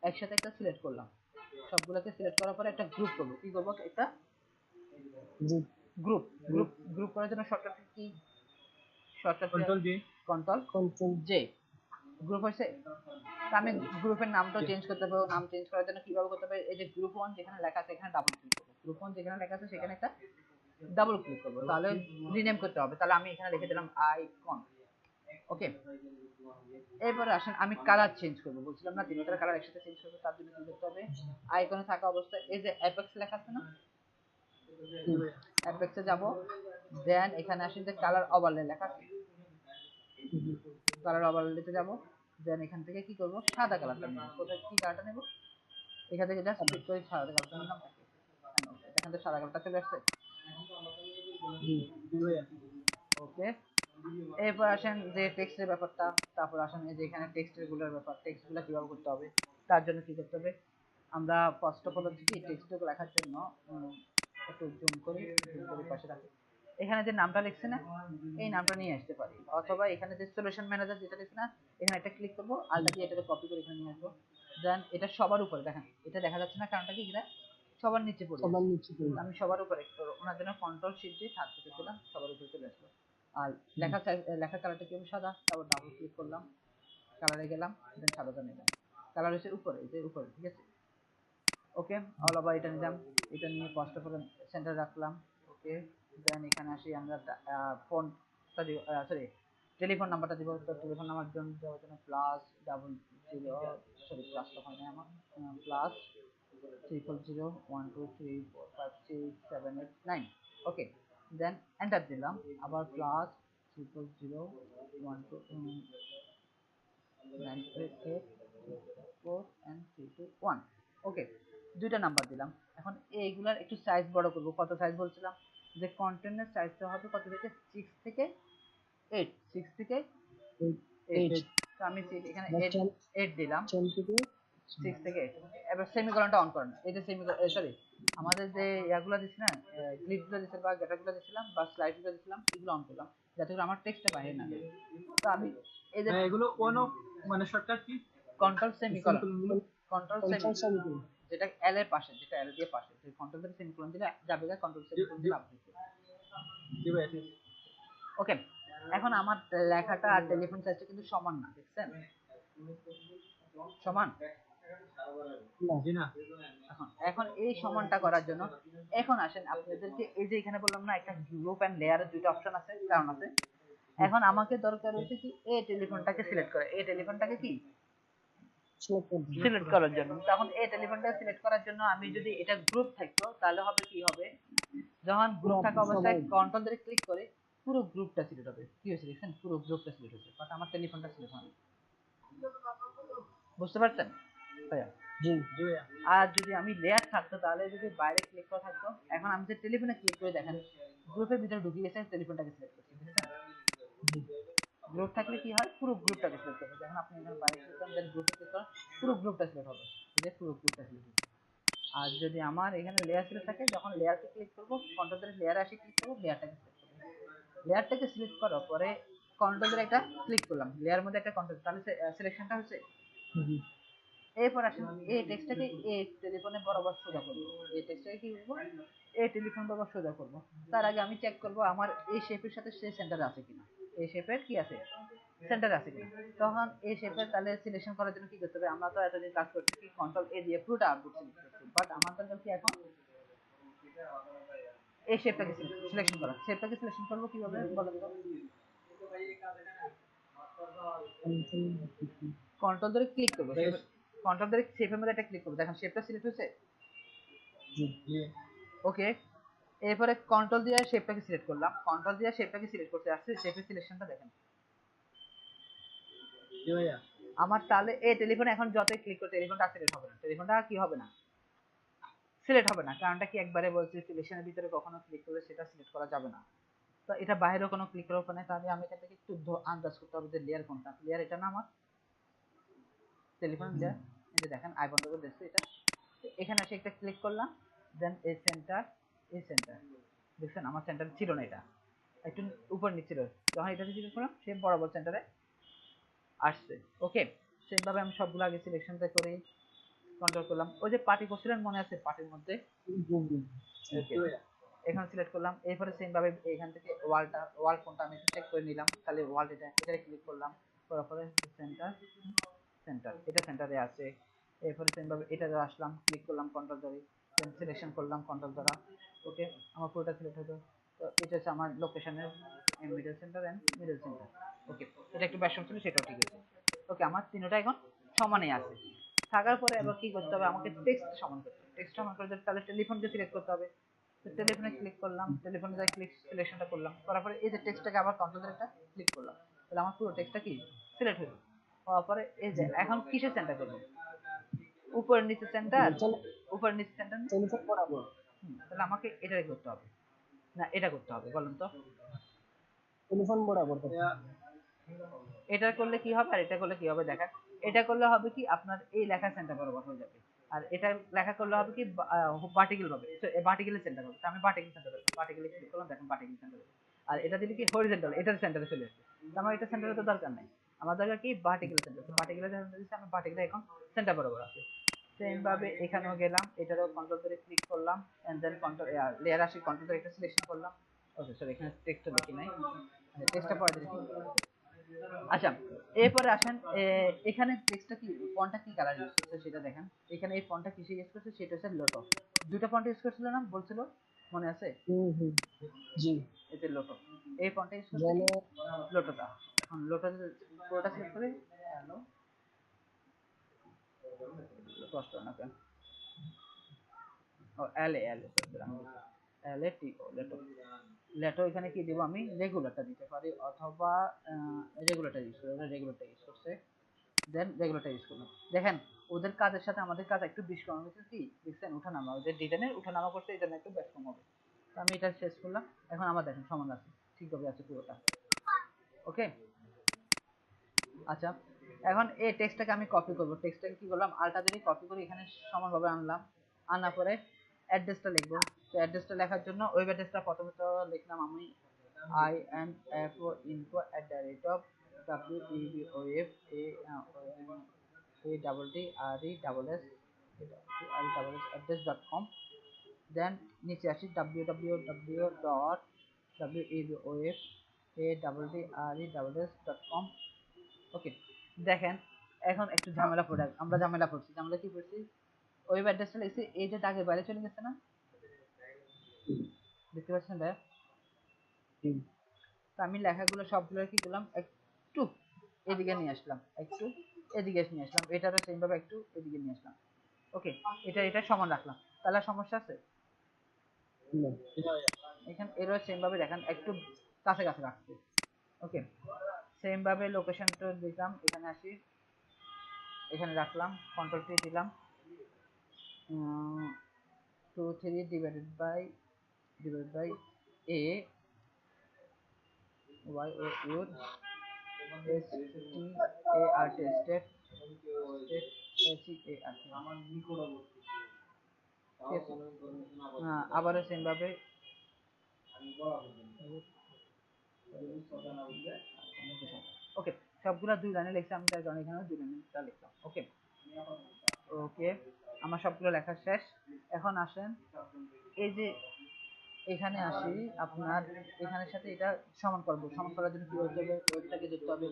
একসাথে একটা সিলেক্ট করলাম। সবগুলোকে সিলেক্ট করার পরে একটা গ্রুপ করব। কি করব? একটা গ্রুপ। গ্রুপ করার জন্য শর্টকাট কি? শর্টকাট কন্ট্রোল জি। Control J. গ্রুপ হয়েছে। আমি গ্রুপের নামটা চেঞ্জ করতে পারবো। নাম চেঞ্জ করার জন্য কিভাবে করতে হবে? এই যে গ্রুপ 1 যেখানে লেখা আছে এখানে ডাবল ক্লিক করব। গ্রুপ 1 যেখানে লেখা আছে সেখানে একটা ডাবল ক্লিক করব, তাহলে রিনেম করতে হবে। তাহলে আমি এখানে লিখে দিলাম আইকন। ওকে, এরপরে আসেন আমি কালার চেঞ্জ করব। বলছিলাম না তিনটার কালার একসাথে চেঞ্জ করব, তার জন্য কি করতে হবে? আইকনে থাকা অবস্থায় এই যে অ্যাপেক্স লেখা আছে না, অ্যাপেক্সে যাব। দেন এখানে আসেন যে কালার ওভারলে লেখা আছে, কালার ওভারলেতে যাব। দেন এখান থেকে কি করব? সাদা কালারটা নেব। কোথায় কি কালারটা নেব? এখান থেকে জাস্ট ক্লিক করে সাদা কালারটা নিলাম। এখান থেকে সাদা কালারটা চলে আসছে। ওকে, এরপর আসেন যে টেক্সটের ব্যাপারটা। তারপর আসেন এই যে এখানে টেক্সটের গুলোর ব্যাপার, টেক্সটগুলো কিভাবে করতে হবে, তার জন্য কি করতে হবে? আমরা ফার্স্ট অফ অল হচ্ছে কি টেক্সটগুলো লেখার জন্য একটু জুম করে পাশে রাখি। এখানে যে নামটা লিখছে না, এই নামটা নিয়ে আসতে পারি, অথবা এখানে যে সলিউশন ম্যানেজার যেটা লিখছে না, এখানে একটা ক্লিক করব, আলটা দিয়ে এটাকে কপি করে এখানে নিয়ে আসবো। দেন এটা সবার উপরে দেখেন, এটা দেখা যাচ্ছে না, কারণটা কি? এটা সবার নিচে পড়ে আছে। আমি সবার উপরে ওনার জন্য কন্ট্রোল শিফট দিয়ে থার্ড করতে দিলাম, সবার উপরে চলে আসলো। আর লেখা কালারটা কি হবে? সাদা। তারপর ডাবল ক্লিক করলাম, কালারে গেলাম, দেন সাদাটা নিলাম। কালার হচ্ছে উপরে, এই যে উপরে, ঠিক আছে? ওকে, অল ওভার এটা নিলাম। এটা নিয়ে ফার্স্ট অফ অল সেন্টার রাখলাম। ওকে, দেন এখানে আসি আমরা ফোনটা দিব, সরি টেলিফোন নাম্বারটা দিব। তো টেলিফোন নাম্বার জন্য দেওয়ার জন্য প্লাস ডাবল জিরো, সরি প্লাসটা হয় না আমার, প্লাস 30012345678 9। ওকে, দেন এন্টার দিলাম। আবার প্লাস 3001294 ওকে, দুইটা নাম্বার দিলাম। এখন এইগুলার একটু সাইজ বড় করব। কত সাইজ বলছিলাম? যে কন্টেন্টের সাইজটা হবে কত থেকে? 6 থেকে 8, 6 থেকে 8। তো আমি এখানে 8 দিলাম, 6 থেকে 8। এবার সেমিকোলনটা অন করেন। এই যে সরি আমাদের যে ইয়াগুলো দিছি না, গ্লিপগুলো দিছি বা গ্যাটারগুলো দিছিলাম বা স্লাইডগুলো দিছিলাম, এগুলো অন করলাম যাতে করে আমার টেক্সটটা বাইরে না যায়। তো আমি এই যে এগুলো অন অফ মানে shortcut key? Control semicolon, control semicolon, যেটা এল এর পাশে, যেটা এল দিয়ে পাশে, যে কন্ট্রোল দিয়ে সেমিকোলন দিলে যাবে, কন্ট্রোল সেমিকোলন দিলে আপনি। জি ভাই। ওকে, এখন আমার লেখাটা আর টেলিফোন সাইজটা কিন্তু সমান না, দেখছেন সমান। জি না। এখন এখন এই সমানটা করার জন্য এখন আসেন আপনাদেরকে এই যে এখানে বললাম না একটা গ্রুপ এন্ড লেয়ারের দুইটা অপশন আছে, কারণ আছে। এখন আমাকে দরকার হচ্ছে কি এই টেলিফোনটাকে সিলেক্ট করা, এই টেলিফোনটাকে কি সিলেক্ট করার জন্য। তখন এই টেলিফোনটা সিলেক্ট করার জন্য আমি যদি এটা গ্রুপ থাকতো তাহলে হবে কি হবে, যখন গ্রুপ থাকা অবস্থায় কন্ট্রোল ধরে ক্লিক করে পুরো গ্রুপটা সিলেক্ট হবে। কি হয়েছে দেখছেন, পুরো গ্রুপটা সিলেক্ট হয়েছে, বাট আমার টেলিফোনটা সিলেক্ট হয়নি। বুঝতে পারছেন ভাইয়া? জি জি ভাইয়া। আর যদি আমি লেয়ার থাকতো তাহলে যদি বাইরে ক্লিক করা থাকতো, এখন আমি যে টেলিফোনে ক্লিক করে দেখেন গ্রুপের ভিতরে ঢুকে গেছে, টেলিফোনটাকে সিলেক্ট করছি, বুঝছেন? গ্রুপ থাকলে কি হয়, পুরো গ্রুপটাকে সিলেক্ট করবে। যখন আপনি এখানে বাইরে ক্লিক করেন দেন গ্রুপে ক্লিক করেন, পুরো গ্রুপটা সিলেক্ট হবে, এই যে পুরো গ্রুপটা সিলেক্ট হবে। আর যদি আমার এখানে লেয়ার সিলেক্ট থাকে, যখন লেয়ারকে ক্লিক করব কন্ট্রোল ধরে লেয়ারে আসি ক্লিক করব, লেয়ারটাকে সিলেক্ট করব। লেয়ারটাকে সিলেক্ট করার পরে কন্ট্রোল ধরে একটা ক্লিক করলাম, লেয়ার মধ্যে একটা কন্ট্রোল, তাহলে সিলেকশনটা হচ্ছে। এরপর আসেন এই টেক্সটটাকে এই টেলিফোনে বরাবর সোজা করব। এই টেক্সটটাকে কি করব, এই টেলিফোন বরাবর সোজা করব। তার আগে আমি চেক করব আমার এই শেপের সাথে সে সেন্টারে আছে কিনা, এই শেপের কি আছে সেন্টারে আছে কিনা। তখন এই শেপের তাহলে সিলেকশন করার জন্য কি করতে হবে, আমরা তো এতদিন কাজ করছি কি কন্ট্রোল এ দিয়ে পুরোটা আউটপুট সিলেক্ট করছি, বাট আমার দরকার কি এখন এই শেপটাকে সিলেকশন করা। শেপটাকে সিলেকশন করব কিভাবে বলেন তো? কন্ট্রোল ধরে ক্লিক করব, কন্ট্রোল ধরে শেপের মধ্যে একটা ক্লিক করব, দেখেন শেপটা সিলেক্ট হয়েছে। ওকে, এরপরে কন্ট্রোল দিয়ে শেপটাকে সিলেক্ট করলাম, কন্ট্রোল দিয়ে শেপটাকে সিলেক্ট করতে আসছে, শেপের সিলেকশনটা দেখেন। জি ভাইয়া। আমার তাহলে এই টেলিফোনে এখন যতই ক্লিক করতে টেলিফোনটা সিলেক্ট হবে না, টেলিফোনটা কি হবে না, সিলেক্ট হবে না। কারণটা কি একবারে বলছি সিলেকশনের ভিতরে কখনো ক্লিক করলে সেটা সিলেক্ট করা যাবে না। তো এটা বাইরেও কোনো ক্লিক করার উপর নেই, তাহলে আমি এখান থেকে একটু আন্দাজ করতে হবে যে লেয়ার কোনটা। লেয়ার এটা না আমার টেলিফোন লেয়ার, এই যে দেখেন আই বন্ধ করে দিচ্ছি এটা। এখানে এসে একটা ক্লিক করলাম, দেন এই সেন্টার, এই সেন্টার, দেখছেন আমার সেন্টার ছিল না, এটা একটু উপর নিচ ছিল। যখন এটা সিলেক্ট করলাম সে বরাবর সেন্টারে আসছে। ওকে, সেমভাবে আমি সবগুলো আগে সিলেকশনটা করে কন্ট্রোল করলাম। ওই যে পার্টি করছিলেন মনে আছে, পার্টির মধ্যে এখানে সিলেক্ট করলাম। এরপরে সেম ভাবে এখান থেকে ওয়াল কোনটা আমি একটু চেক করে নিলাম, তাহলে ওয়াল এটা ক্লিক করলাম, করার পরে সেন্টার, সেন্টার এটা সেন্টারে আছে। এরপরে সেম ভাবে এটা আসলাম, ক্লিক করলাম কন্ট্রোল ধরে, দেন সিলেকশন করলাম কন্ট্রোল দ্বারা। ওকে, আমার পুরোটা সিলেক্ট হলো। তো এটা হচ্ছে আমার লোকেশনের middle centre and middle centre. Okay, এটা একটু ব্যাস ছিল, সেটাও ঠিক আছে। ওকে, আমার তিনটা এখন সমানই আছে। থাকার পরে এবার কি করতে হবে, আমাকে টেক্সট সমান করতে হবে। টেক্সট সমান করতে তাহলে টেলিফোনকে সিলেক্ট করতে হবে। তো টেলিফোনে ক্লিক করলাম, টেলিফোনে যাই ক্লিক সিলেকশনটা করলাম, করার পরে এই যে টেক্সটটাকে আবার কন্ট্রোল ধরে একটা ক্লিক করলাম, তাহলে আমার পুরো টেক্সটটা কি সিলেক্ট হলো। হওয়ার পরে এই যে এখন কিসের সেন্টার করব, উপর নিচে সেন্টার, উপর নিচে সেন্টার না, টেলিফোন বরাবর তাহলে আমাকে এটাই করতে হবে না এটা করতে হবে বলেন তো? টেলিফোন বরাবর করতে ভাইয়া, হবে। এটা করলে কি হবে আর এটা করলে কি হবে দেখেন। এটা করলে হবে কি আপনার এই লেখা সেন্টার বরাবর হয়ে যাবে, আর এটা লেখা করলে হবে কি ভার্টিক্যাল ভাবে, ভার্টিক্যালি সেন্টার হবে। তো আমি ভার্টিক্যাল সেন্টার করলাম, ভার্টিক্যালি ক্লিক করলাম, দেখেন ভার্টিক্যাল সেন্টার। আর এটা দিলে কি হরিজন্টাল, এটার সেন্টারে চলে আসবে। তো আমার এটা সেন্টারে তো দরকার নাই, আমার দরকার কি ভার্টিক্যাল সেন্টার। তো ভার্টিক্যাল সেন্টার দিচ্ছি, আমি ভার্টিক্যাল এখন সেন্টার বরাবর আছে। সেম ভাবে এখানেও গেলাম, এটারও কন্ট্রোল ধরে ক্লিক করলাম, এন্ড দেন কন্ট্রোল লেয়ার আসি, কন্ট্রোল ধরে একটা সিলেকশন করলাম। ওকে সরি, এখানে টেক্সটটা দেখি নাই, টেক্সটটা পরে দেখি। আচ্ছা, এরপরে আসেন এখানে টেক্সটটা কি ফন্টটা কি কালার ইউজ করছে সেটা দেখেন। এখানে এই ফন্টটা কিসে ইউজ করছে, সেটা হচ্ছে লোটো। দুটো ফন্ট ইউজ করছিল না বলছিল, মনে আছে? জি এতে লোটো, এই ফন্টটা ইউজ করছে কি জেনে লোটোটা। এখন লোটো পুরোটা সিলেক্ট করে হ্যালো কষ্ট না কেন, ও এল এ এল এ টি ও লেটো। লেটো এখানে কি দিব, আমি রেগুলারটা দিতে পারি অথবা রেগুলারটা ইউজ করব, রেগুলারটা ইউজ করছে, দেন রেগুলারটা ইউজ করলাম। দেখেন ওদের কাজের সাথে আমাদের কাজ একটু বেশ কম হচ্ছে, কি দেখছেন ওঠানামা, ওদের ডিজাইনের ওঠানামা করছে, এই জন্য একটু বেশ কম হবে। তো আমি এটা শেষ করলাম, এখন আমার দেখেন সমান আছে, ঠিকভাবে আছে পুরোটা। ওকে, আচ্ছা, এখন এই টেক্সটটাকে আমি কপি করব। টেক্সটটাকে কি করলাম, আলটা যদি কপি করে এখানে সমানভাবে আনলাম, আনার পরে অ্যাড্রেসটা লিখবো। তো অ্যাড্রেসটা লেখার জন্য ওয়েব অ্যাড্রেসটা প্রথমে তো লিখলাম আমি info@webs.com, দেন নিচে আসি www.webs ADDRESS.com। ওকে, দেখেন এখন একটু ঝামেলা পড়ে, আমরা ঝামেলা পড়ছি। ঝামেলা কি পড়ছি? ওয়েব অ্যাড্রেসটা লিখছি, এই যে দাগের বাইরে চলে গেছে না, দেখতে পাচ্ছেন ভাই? তো আমি লেখাগুলো সবগুলো কি করলাম, একটু এদিকে নিয়ে আসলাম, একটু এদিকে নিয়ে আসলাম, এটারও সেম ভাবে একটু এদিকে নিয়ে আসলাম। ওকে, এটা সমান রাখলাম, তাহলে সমস্যা আছে? এখানে এরও সেম ভাবে দেখেন একটু কাছে কাছে রাখছি। ওকে, সেম ভাবে লোকেশনটা দিলাম, এখানে আসি, এখানে রাখলাম, কন্ট্রোল টি দিলাম, 2 3 divided by a y o u s t a r t step s e a r t। আবারও সেম ভাবে ওকে, সবগুলা 2 লাইনে লিখছি আমি, তার কারণে এখানে 2 লাইনে লিখলাম। ওকে ওকে, আমার সবগুলো লেখা শেষ। এখন আসেন এই যে এখানে আসি, আপনার এখানের সাথে এটা সমান করব। সমান করার জন্য কি করতে হবে, ওয়েবটাকে ধরতে হবে।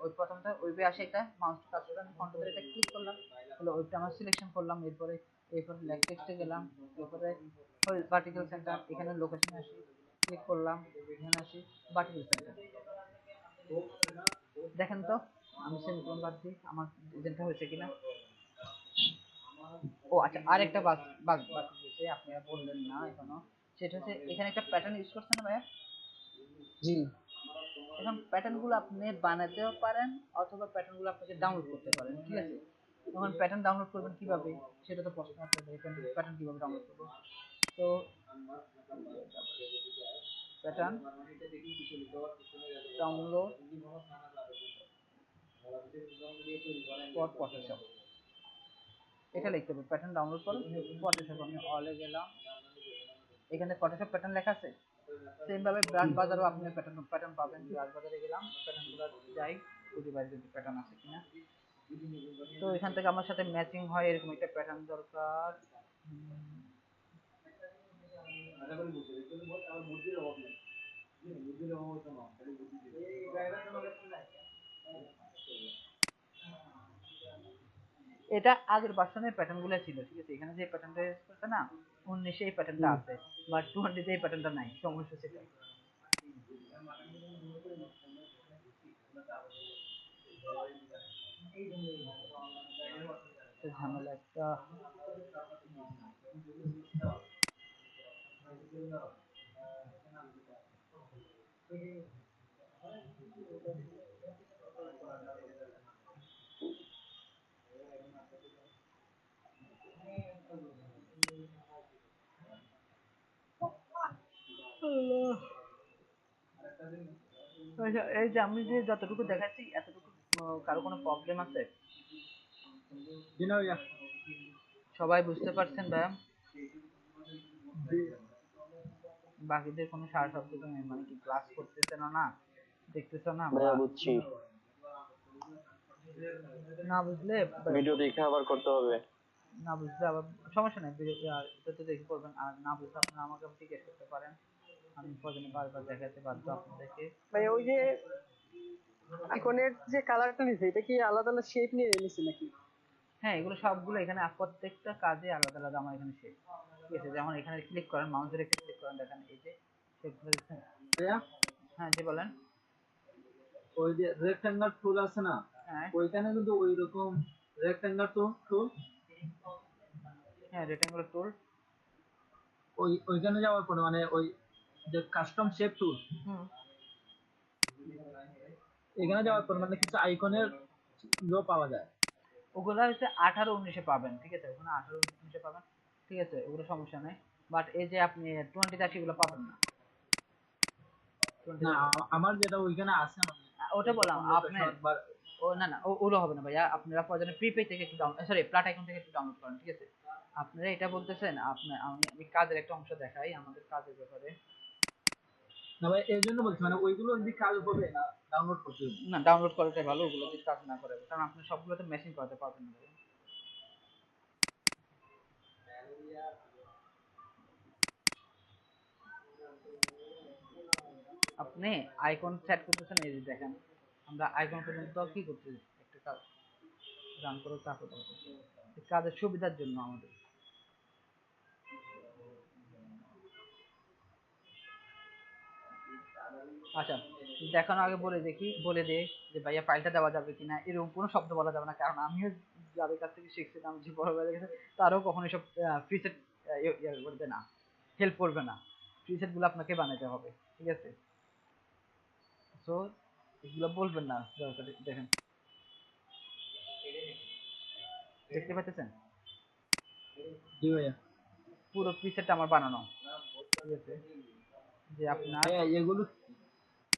ওই প্রথমটা ওয়েবে আসে, এটা মাউস কার্সরটা কন্ট্রোল ধরে এটা ক্লিক করলাম, তাহলে ওয়েবটা আমার সিলেকশন করলাম। এরপরে লেফট টেক্সটে গেলাম, এরপরে ভার্টিক্যাল সেন্টার, এখানে লোকেশনে আসি, ক্লিক করলাম, এখানে আসি ভার্টিক্যাল সেন্টার। দেখেন তো আমি সেমিকোলন বাদ দিই, আমার এজেন্টটা হয়েছে কিনা। ও আচ্ছা, আরেকটা বাকি রয়েছে আপনারা বললেন না এখনো, সেটা হচ্ছে এখানে একটা প্যাটার্ন ইউজ করছেন না ভাইয়া? জি। এখন প্যাটার্ন গুলো আপনি বানাতেও পারেন, অথবা প্যাটার্ন গুলো আপনাকে ডাউনলোড করতে পারেন, ঠিক আছে? এখন প্যাটার্ন ডাউনলোড করবেন কিভাবে, সেটা তো প্রশ্ন আছে, এখানে প্যাটার্ন কিভাবে ডাউনলোড করবো। তো প্যাটার্ন ডাউনলোড ফর ফটোশপ, এটা লিখতে হবে, প্যাটার্ন ডাউনলোড ফর ফটোশপ। আমি অলে গেলাম, এখানে ফটোশপ প্যাটার্ন লেখা আছে। সেম ভাবে ব্রাশ বাজারও আপনি প্যাটার্ন পাবেন। ব্রাশ বাজারে গেলাম, প্যাটার্ন গুলো যাই, খুঁজে বাইরে যদি প্যাটার্ন আছে কিনা। তো এখান থেকে আমার সাথে ম্যাচিং হয় এরকম একটা প্যাটার্ন দরকার। এটা আগের ভার্সনের প্যাটার্ন গুলো ছিল, ঠিক আছে? এখানে যে প্যাটার্নটা ইউজ করছে না 19 এই প্যাটার্নটা আছে, বাট 20 এই প্যাটার্নটা নাই, সমস্যা সেটা। ঝামেলা একটা। আচ্ছা, এই যে আমি যে যতটুকু দেখাচ্ছি এতটুকু কারো কোনো প্রবলেম আছে? জি না ভাইয়া। সবাই বুঝতে পারছেন ভাইয়া? বাকিদের কোনো সারা শব্দ তো নেই, মানে কি ক্লাস করতেছে না, না দেখতেছ না, বা ভাইয়া বুঝছি, না বুঝলে ভিডিও দেখে আবার করতে হবে। না বুঝলে আবার সমস্যা নেই, এটা তো দেখে করবেন। আর না বুঝলে আপনারা আমাকে জিজ্ঞেস করতে পারেন, আমি প্রয়োজনে বারবার দেখাতে বাধ্য আপনাদেরকে। ভাই ওই যে আইকনের যে কালারটা নিছে এটা কি আলাদা আলাদা শেপ নিয়ে নিছে নাকি? হ্যাঁ, এগুলো সবগুলো এখানে প্রত্যেকটা কাজে আলাদা আলাদা আমার এখানে শেপ, ঠিক আছে? যেমন এখানে ক্লিক করেন, মাউস ধরে ক্লিক করেন, দেখেন এই যে শেপগুলো দেখছেন। ভাইয়া হ্যাঁ জি বলেন। ওই যে রেক্ট্যাঙ্গল টুল আছে না, হ্যাঁ ওইখানে কিন্তু ওই রকম রেক্ট্যাঙ্গল টুল হ্যাঁ, রেক্টাঙ্গুলার টুল। ওইখানে যাওয়ার পরে মানে ওই যে কাস্টম শেপ টুল, হুম, এখানে যাওয়ার পর মানে কিছু আইকনের পাওয়া যায়। ওগুলো হচ্ছে 18 19-এ পাবেন, ঠিক আছে? ওখানে 18 19-এ পাবেন, ঠিক আছে? ওগুলো সমস্যা নেই। বাট এই যে আপনি 20-তে সেগুলো পাবেন না। না আমার যেটা ওইখানে আছে মানে ওটা বললাম আপনার, লোকেশন বা ও না না, ওগুলো হবে না ভাইয়া। আপনারা প্রয়োজনে প্রিপেড থেকে একটু ডাউনলোড, সরি প্লাট আইকন থেকে একটু ডাউনলোড করেন, ঠিক আছে? আপনারা এটা বলতেছেন, আপনার আমি কাজের একটা অংশ দেখাই আমাদের কাজের ব্যাপারে। না ভাই এই জন্য বলছি মানে ওইগুলো যদি কাজ হবে না ডাউনলোড করতে হবে। না, ডাউনলোড করাটাই ভালো, ওগুলো যদি কাজ না করে, কারণ আপনি সবগুলোতে মেশিন করাতে পারবেন না ভাই। আপনি আইকন সেট করতেছেন, এই যে দেখেন আমরা আইকন পর্যন্ত কি করতেছি, একটা কাজ রান করে তারপর কাজের সুবিধার জন্য আমাদের। আচ্ছা, দেখানোর আগে বলে দে যে ভাইয়া ফাইলটা দেওয়া যাবে কিনা, এরকম কোনো শব্দ বলা যাবে না, কারণ আমিও যাদের কাছ থেকে শিখছিলাম, যে বড় ভাইদের কাছে, তারও কখনো সব প্রিসেট করবে না, হেল্প করবে না, প্রিসেট গুলো আপনাকে বানাতে হবে, ঠিক আছে? তো এগুলো বলবেন না দরকার। দেখেন, দেখতে পাচ্ছেন জি ভাইয়া। পুরো প্রিসেটটা আমার বানানো, ঠিক আছে? যে আপনার ভাইয়া এগুলো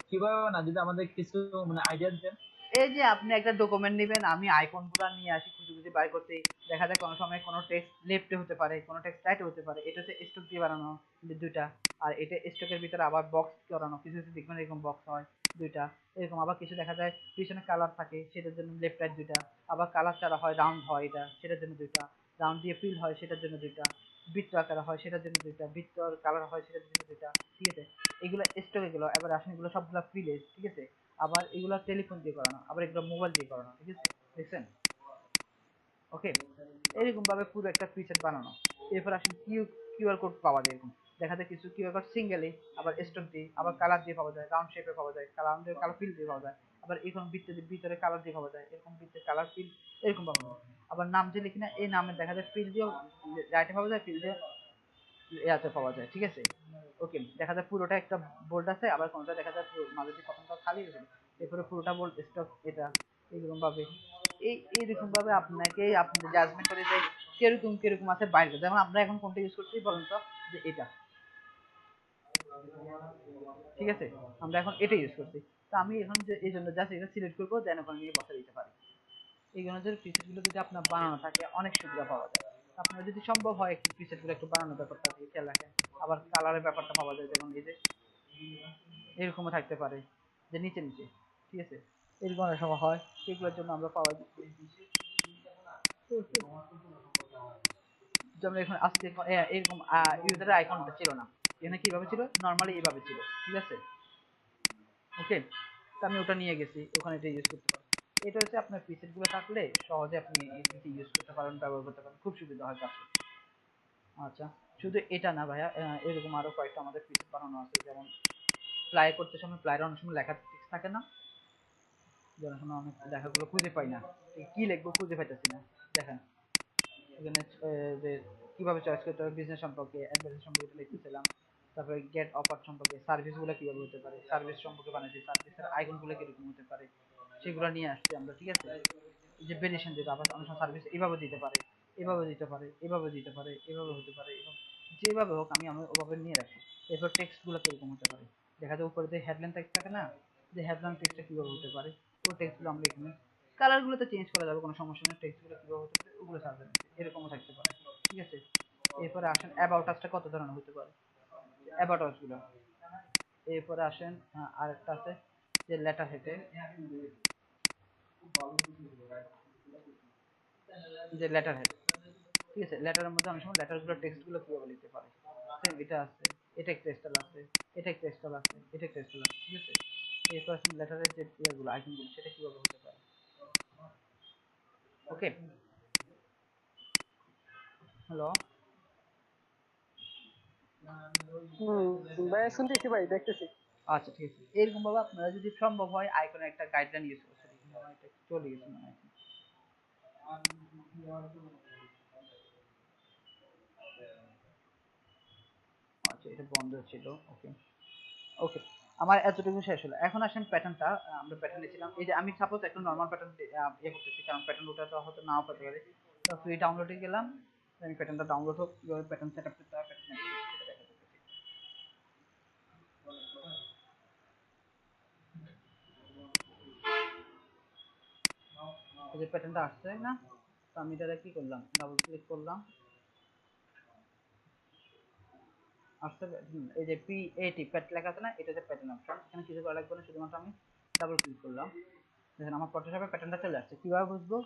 কিভাবে না, যদি আমাদের কিছু মানে আইডিয়া দেন। এই যে আপনি একটা ডকুমেন্ট নেবেন, আমি আইকন গুলা নিয়ে আসি খুঁজে খুঁজে বাই করতে, দেখা যায় কোনো সময় কোনো টেক্সট লেফটে হতে পারে, কোনো টেক্সট রাইটে হতে পারে, এটা হচ্ছে স্টক দিয়ে বানানো দুইটা, আর এটা স্টকের ভিতরে আবার বক্স করানো, কিছু কিছু দেখবেন এরকম বক্স হয় দুইটা, এরকম আবার কিছু দেখা যায় পিছনে কালার থাকে, সেটার জন্য লেফট রাইট দুইটা, আবার কালার ছাড়া হয় রাউন্ড হয়, এটা সেটার জন্য দুইটা, রাউন্ড দিয়ে ফিল হয় সেটার জন্য দুইটা, বৃত্ত আকার হয় সেটার জন্য দুইটা, বৃত্ত কালার হয় সেটার জন্য দুইটা, ঠিক আছে? এগুলো স্টকে গেলো, এবার আসেন এগুলো সবগুলো ফিলে, ঠিক আছে? আবার এগুলো টেলিফোন দিয়ে করানো, আবার এগুলো মোবাইল দিয়ে করানো, ঠিক আছে? দেখছেন? ওকে, এরকম ভাবে পুরো একটা প্রিসেট বানানো। এরপর আসেন কিউআর কোড পাওয়া যায়, এরকম দেখা যায় কিছু কিউআর কোড সিঙ্গেলি, আবার স্টোক দিয়ে, আবার কালার দিয়ে পাওয়া যায়, রাউন্ড শেপে পাওয়া যায়, কালার দিয়ে, কালার ফিল দিয়ে পাওয়া যায়, আবার এরকম বৃত্তের ভিতরে কালার দিয়ে পাওয়া যায়, এরকম বৃত্তের কালার ফিল এরকম পাওয়া যায়। আবার নাম যে লিখি না, এই নামের দেখা যায় ফিল দিয়েও রাইটে পাওয়া যায়, ফিল দিয়ে ইয়াতে পাওয়া যায়, ঠিক আছে? ওকে, দেখা যায় পুরোটা একটা বোল্ড আছে, আবার কোনটা দেখা যায় মাঝে দিয়ে কখনটা খালি রয়েছে, এরপরে পুরোটা বোল্ড স্টক এটা, এরকম ভাবে এইরকম ভাবে আপনাকে আপনি জাজমেন্ট করে যে কিরকম কিরকম আছে বাইরে, যেমন আমরা এখন কোনটা ইউজ করছি বলেন তো, যে এটা, ঠিক আছে? আমরা এখন এটা ইউজ করছি, তো আমি এখন যে এই জন্য জাস্ট এটা সিলেক্ট করবো, দেন ওখানে নিয়ে বসে দিতে পারি। এই অনুযায়ী প্রিসেট গুলো যদি আপনার বানানো থাকে অনেক সুবিধা পাওয়া যায়। আপনার যদি সম্ভব হয় একটু প্রিসেট গুলো একটু বানানোর ব্যাপারটা দিয়ে খেয়াল রাখেন। আবার কালারের ব্যাপারটা পাওয়া যায়, যেমন এই যে এরকমও থাকতে পারে যে নিচে নিচে, ঠিক আছে? এরকম অনেক সময় হয়, সেগুলোর জন্য আমরা পাওয়া যায়। যেমন এখন আজকে এরকম ইউজারের আইকনটা ছিল না, এখানে কিভাবে ছিল, নর্মালি এইভাবে ছিল, ঠিক আছে? ওকে, তো আমি ওটা নিয়ে গেছি, ওখানে এটা ইউজ করতে পারি। এটা হচ্ছে আপনার প্রিসেট গুলো থাকলে সহজে আপনি এটাকে ইউজ করতে পারেন, ব্যবহার করতে পারেন, খুব সুবিধা হয় কাজ করতে। আচ্ছা, শুধু এটা না ভাইয়া, এরকম আরো কয়েকটা আমাদের প্রিসেট বানানো আছে, যেমন প্লাই করতে সময় প্লাইয়ের অনেক সময় লেখা টেক্সট থাকে না, যেমন সময় অনেক লেখাগুলো খুঁজে পাই না, কি লিখবো খুঁজে পাইতেছি না, দেখেন এখানে যে কিভাবে চয়েস করতে হবে, বিজনেস সম্পর্কে, অ্যাডভার্টাইজ সম্পর্কে এটা লিখতেছিলাম, তারপরে গেট অফার সম্পর্কে, সার্ভিস গুলো কিভাবে হতে পারে, সার্ভিস সম্পর্কে বানাইছি, সার্ভিসের আইকন গুলো কিরকম হতে পারে, সেগুলো নিয়ে আসছি আমরা, ঠিক আছে? এই যে ভেরিয়েশন দিতে, আবার অনেক সময় সার্ভিস এইভাবে দিতে পারে, এভাবে দিতে পারে, এভাবে দিতে পারে, এভাবে হতে পারে, এবং যেভাবে হোক আমি ওভাবে নিয়ে রাখি। এরপর টেক্সট গুলো কিরকম হতে পারে, দেখা যায় উপরে যে হেডলাইন টেক্সট থাকে না, যে হেডলাইন টেক্সটটা কিভাবে হতে পারে, ওই টেক্সট গুলো আমরা এখানে, কালার গুলো তো চেঞ্জ করা যাবে, কোনো সমস্যা নেই, টেক্সট গুলো কিভাবে হতে পারে ওগুলো সাজানো আছে, এরকমও থাকতে পারে, ঠিক আছে? এরপরে আসেন অ্যাবাউট আসটা কত ধরনের হতে পারে, অ্যাবাউট আস গুলো। এরপরে আসেন আরেকটা আছে যে লেটার হেডে, যে লেটার হেড, ঠিক আছে? লেটারের মধ্যে অনেক সময় লেটার গুলো টেক্সট গুলো কিভাবে লিখতে পারে, সেম এটা আছে, এটা একটা স্টাইল আছে, এটা একটা স্টাইল আছে, এটা একটা স্টাইল আছে, ঠিক আছে? এরপর আসেন লেটারের যে ইয়াগুলো আইকন গুলো সেটা কিভাবে হতে পারে। ওকে, হ্যালো, ভাইয়া শুনতেছি ভাই, দেখতেছি। আচ্ছা ঠিক আছে, এরকম ভাবে আপনারা যদি সম্ভব হয় আইকনের একটা গাইডলাইন ইউজ করতে, এটা চলে গেছে মনে হয়। আচ্ছা, এটা বন্ধ ছিল, ওকে। ওকে, আমার এতটুকু শেষ হলো, এখন আসেন প্যাটার্নটা, আমরা প্যাটার্ন নিয়েছিলাম, এই যে আমি সাপোজ একটা নর্মাল প্যাটার্ন ইয়ে করতেছি, কারণ প্যাটার্ন ওটা তো হয়তো নাও পেতে পারে, তো ফ্রি ডাউনলোডে গেলাম, আমি প্যাটার্নটা ডাউনলোড হোক, কীভাবে প্যাটার্ন সেট আপ করতে হয়, প্যাটার্ন সেটা দেখা যাচ্ছে। এই যে প্যাটার্নটা আসছে না, তো আমি এটা কি করলাম, ডাবল ক্লিক করলাম, আসছে, এই যে PAT প্যাট লেখা আছে না, এটা হচ্ছে প্যাটার্ন অপশন, এখানে কিছু করা লাগবে না, শুধুমাত্র আমি ডাবল ক্লিক করলাম, দেখেন আমার ফটোশপে প্যাটার্নটা চলে আসছে। কিভাবে বুঝবো,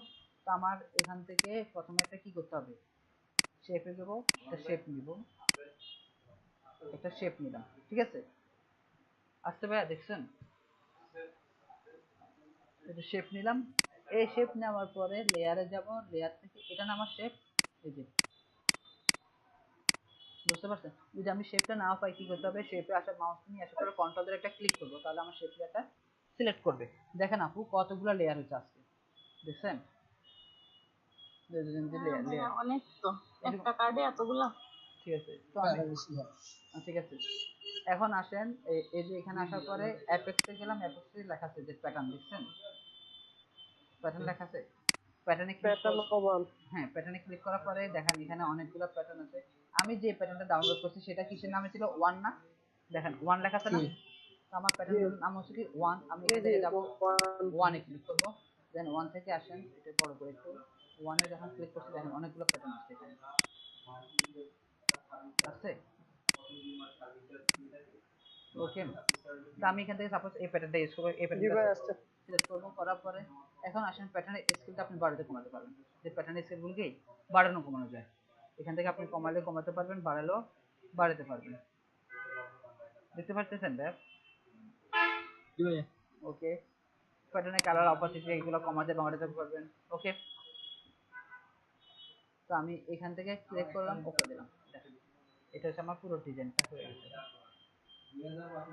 তো আমার এখান থেকে প্রথমে একটা কি করতে হবে, শেপে দেবো, একটা শেপ নিব, একটা শেপ নিলাম, ঠিক আছে? আসতে ভাইয়া দেখছেন, এটা শেপ নিলাম। এই শেপ নেওয়ার পরে লেয়ারে যাব, লেয়ার থেকে এটা না আমার শেপ, এই যে বুঝতে পারছেন। যদি আমি শেপটা না পাই কি করতে হবে, শেপে আসা মাউস নিয়ে আসার পরে কন্ট্রোল ধরে একটা ক্লিক করবো, তাহলে আমার শেপ লেয়ারটা সিলেক্ট করবে। দেখেন আপু কতগুলো লেয়ার হচ্ছে আজকে, দেখছেন? লেয়ার লেয়ার অনেক তো, একটা কার্ডে এতগুলা। ঠিক আছে, তো আমি ঠিক আছে। এখন আসেন এই যে এখানে আসার পরে অ্যাপেক্সে গেলাম, অ্যাপেক্সে লেখা আছে যে প্যাটার্ন, দেখছেন? প্যাটার্ন লেখা আছে, প্যাটার্নে ক্লিক প্যাটার্ন কমান। হ্যাঁ প্যাটার্নে ক্লিক করার পরে দেখেন এখানে অনেকগুলো প্যাটার্ন আছে। আমি যে প্যাটার্নটা ডাউনলোড করছি সেটা কিসের নামে ছিল, ওয়ান না? দেখেন ওয়ান লেখা আছে না? তো আমার প্যাটার্নের নাম হচ্ছে কি ওয়ান। আমি এখান থেকে যাব, ওয়ানে ক্লিক করব, দেন ওয়ান থেকে আসেন, এটা বড় করে একটু, ওয়ানে যখন ক্লিক করছি দেখেন অনেকগুলো প্যাটার্ন আছে এখানে, আছে ওকে। তো আমি এখান থেকে সাপোজ এই প্যাটার্নটা ইউজ করব, এই জি ভাই প্যাটার্নটা আসছে। সিলেক্ট করব, করার পরে এখন আসেন প্যাটার্নের স্কেলটা আপনি বাড়াতে কমাতে পারবেন, যে প্যাটার্নের স্কেলগুলোকে বাড়ানো কমানো যায়। এখান থেকে আপনি কমালে কমাতে পারবেন, বাড়ালেও বাড়াতে পারবেন, দেখতে পাচ্ছেন দেখ? জি ভাইয়া। ওকে, প্যাটার্নের কালার অপাসিটি এগুলো কমাতে বাড়াতে পারবেন, ওকে। তো আমি এখান থেকে সিলেক্ট করলাম, ওকে দিলাম, দেখেন এটা হচ্ছে আমার পুরো ডিজাইনটা হয়ে গেছে,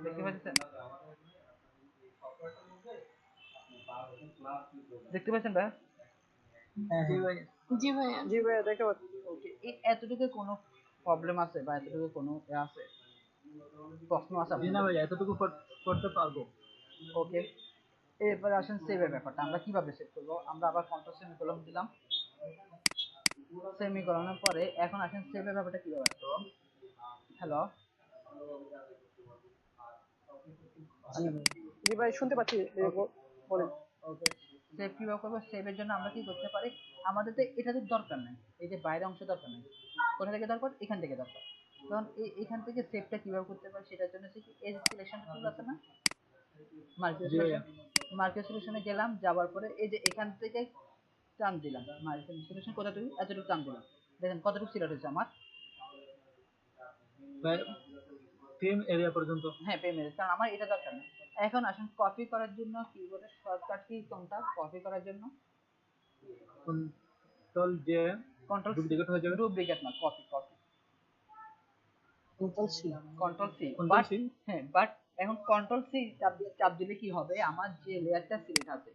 দেখতে পাচ্ছেন? দেখতে পাচ্ছেন ভাই? জি ভাইয়া। জি ভাইয়া। জি ভাইয়া দেখতে পাচ্ছি। ওকে, এই এতটুকু কোনো প্রবলেম আছে বা এতটুকু কোনো আছে, প্রশ্ন আছে জি না আপনাদের? ভাইয়া, এতটুকু করতে পারবো। ওকে, এরপরে আসেন সেভের ব্যাপারটা, আমরা কিভাবে সেভ করবো। আমরা আবার কন্ট্রোল সেমিকোলন দিলাম, সেমিকোলনের পরে এখন আসেন সেভের ব্যাপারটা কিভাবে আসতো। হ্যালো, জি ভাই শুনতে পাচ্ছি, বলেন। ওকে, সেভ কিভাবে করবো, সেভের জন্য আমরা কি করতে পারি, আমাদের তো এটা তো দরকার নাই, এই যে বাইরে অংশ দরকার নেই, কোথা থেকে দরকার, এখান থেকে দরকার। কারণ এখান থেকে সেভটা কিভাবে করতে পারি সেটার জন্য হচ্ছে কি, এই যে সিলেকশন টুল আছে না, মার্কেট জি ভাইয়া। সিলেকশন, মার্কেট সিলেকশনে গেলাম, যাওয়ার পরে এই যে এখান থেকে টান দিলাম, মার্কেট সিলেকশন কতটুকু, এতটুকু টান দিলাম, দেখেন কতটুকু সিলেক্ট হয়েছে আমার। ভাই ফ্রেম এরিয়া পর্যন্ত। হ্যাঁ পেমেন্ট, কারণ আমার এটা দরকার নেই। এখন আসুন কপি করার জন্য কিবোর্ডের শর্টকাট কি কোনটা, কপি করার জন্য কন্ট্রোল জে, কন্ট্রোল ডুপ্লিকেট হয়ে যাবে। ডুপ্লিকেট না, copy copy, control C. Control C. Control but C. হ্যাঁ, বাট এখন কন্ট্রোল সি চাপ চাপ দিলে কি হবে, আমার যে লেয়ারটা সিলেক্ট আছে,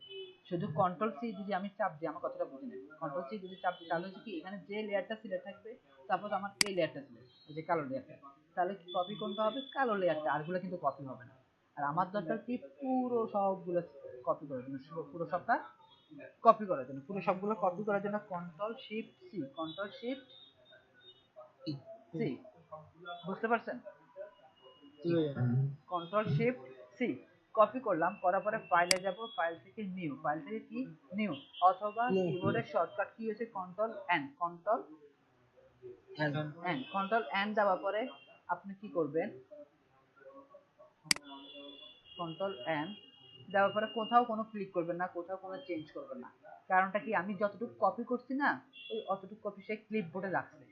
শুধু কন্ট্রোল সি যদি আমি চাপ দিই, আমার কথাটা বুঝে নেন, কন্ট্রোল সি যদি চাপ দিই তাহলে হচ্ছে কি, এখানে যে লেয়ারটা সিলেক্ট থাকবে, সাপোজ আমার এই লেয়ারটা সিলেক্ট, এই যে কালো লেয়ারটা, তাহলে কি কপি কোনটা হবে, কালো লেয়ারটা, আরগুলো কিন্তু কপি হবে না। আর আমার দরকার কি, পুরো সবগুলো কপি করার জন্য, পুরো সবটা কপি করার জন্য, পুরো সবগুলো কপি করার জন্য control shift C, control shift C, বুঝতে পারছেন? জি ভাইয়া। কন্ট্রোল শিফট সি, কপি করলাম, করার পরে ফাইলে যাব, ফাইল থেকে নিউ, ফাইল থেকে কি নিউ, অথবা কিবোর্ডের শর্টকাট কি হচ্ছে control N, control N, control N দেওয়ার পরে আপনি কি করবেন, কন্ট্রোল এন দেওয়ার পরে কোথাও কোনো ক্লিক করবেন না, কোথাও কোনো চেঞ্জ করবেন না। কারণটা কি, আমি যতটুকু কপি করছি না, ওই অতটুকু কপি সে ক্লিপবোর্ডে রাখছে,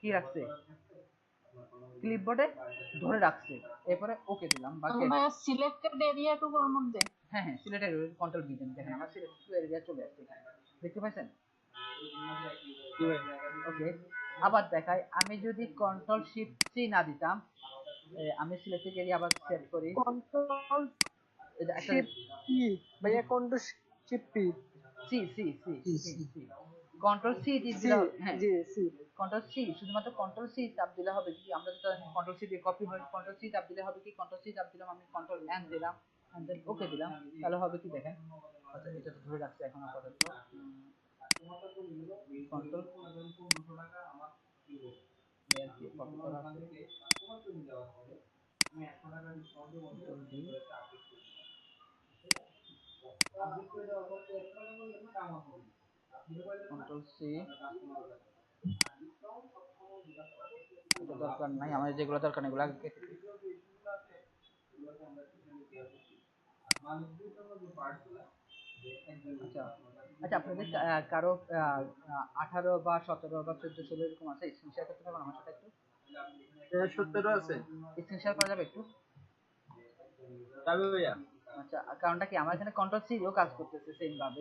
কি রাখছে, ক্লিপবোর্ডে ধরে রাখছে। এরপরে ওকে দিলাম, বাকি ভাইয়া সিলেক্টেড এরিয়াটুকুর মধ্যে। হ্যাঁ হ্যাঁ সিলেক্ট কন্ট্রোল বি দেন, দেখেন আমার সিলেক্ট এরিয়া চলে আসছে এখানে, দেখতে পাচ্ছেন? জি ভাইয়া। ওকে, আবার দেখাই, আমি যদি কন্ট্রোল শিফট সি না দিতাম, আমি সিলেক্টেড এরিয়া আবার সেট করি, কন্ট্রোল এটা একটা শিফট পি ভাইয়া, control shift P. C C C C C, control C C. দিলে হ্যাঁ, জি সি। কন্ট্রোল সি, শুধুমাত্র কন্ট্রোল সি চাপ দিলে হবে কি, আমরা তো কন্ট্রোল সি দিয়ে কপি হয়, কন্ট্রোল সি চাপ দিলে হবে কি, কন্ট্রোল সি চাপ দিলাম, আমি কন্ট্রোল এন দিলাম, এন্ড দেন ওকে দিলাম, তাহলে হবে কি দেখেন, আচ্ছা এটা তো ধরে রাখছে এখন আপাতত, কন্ট্রোল লেয়ার দিয়ে কপি করা আছে, কন্ট্রোল ডি, কন্ট্রোল সি, এটা দরকার নাই, আমাদের যেগুলো দরকার নেই এগুলো আগে কেটে দিই। আচ্ছা আচ্ছা, আপনাদের কারো 18 বা 17 বা 14 16 এরকম আছে, স্ক্রিন শেয়ার করতে পারবেন আমার সাথে একটু, 17 আছে। স্ক্রিন শেয়ার করা যাবে একটু? যাবে ভাইয়া। আচ্ছা কারণটা কি আমার এখানে কন্ট্রোল সি দিয়েও কাজ করতেছে সেম ভাবে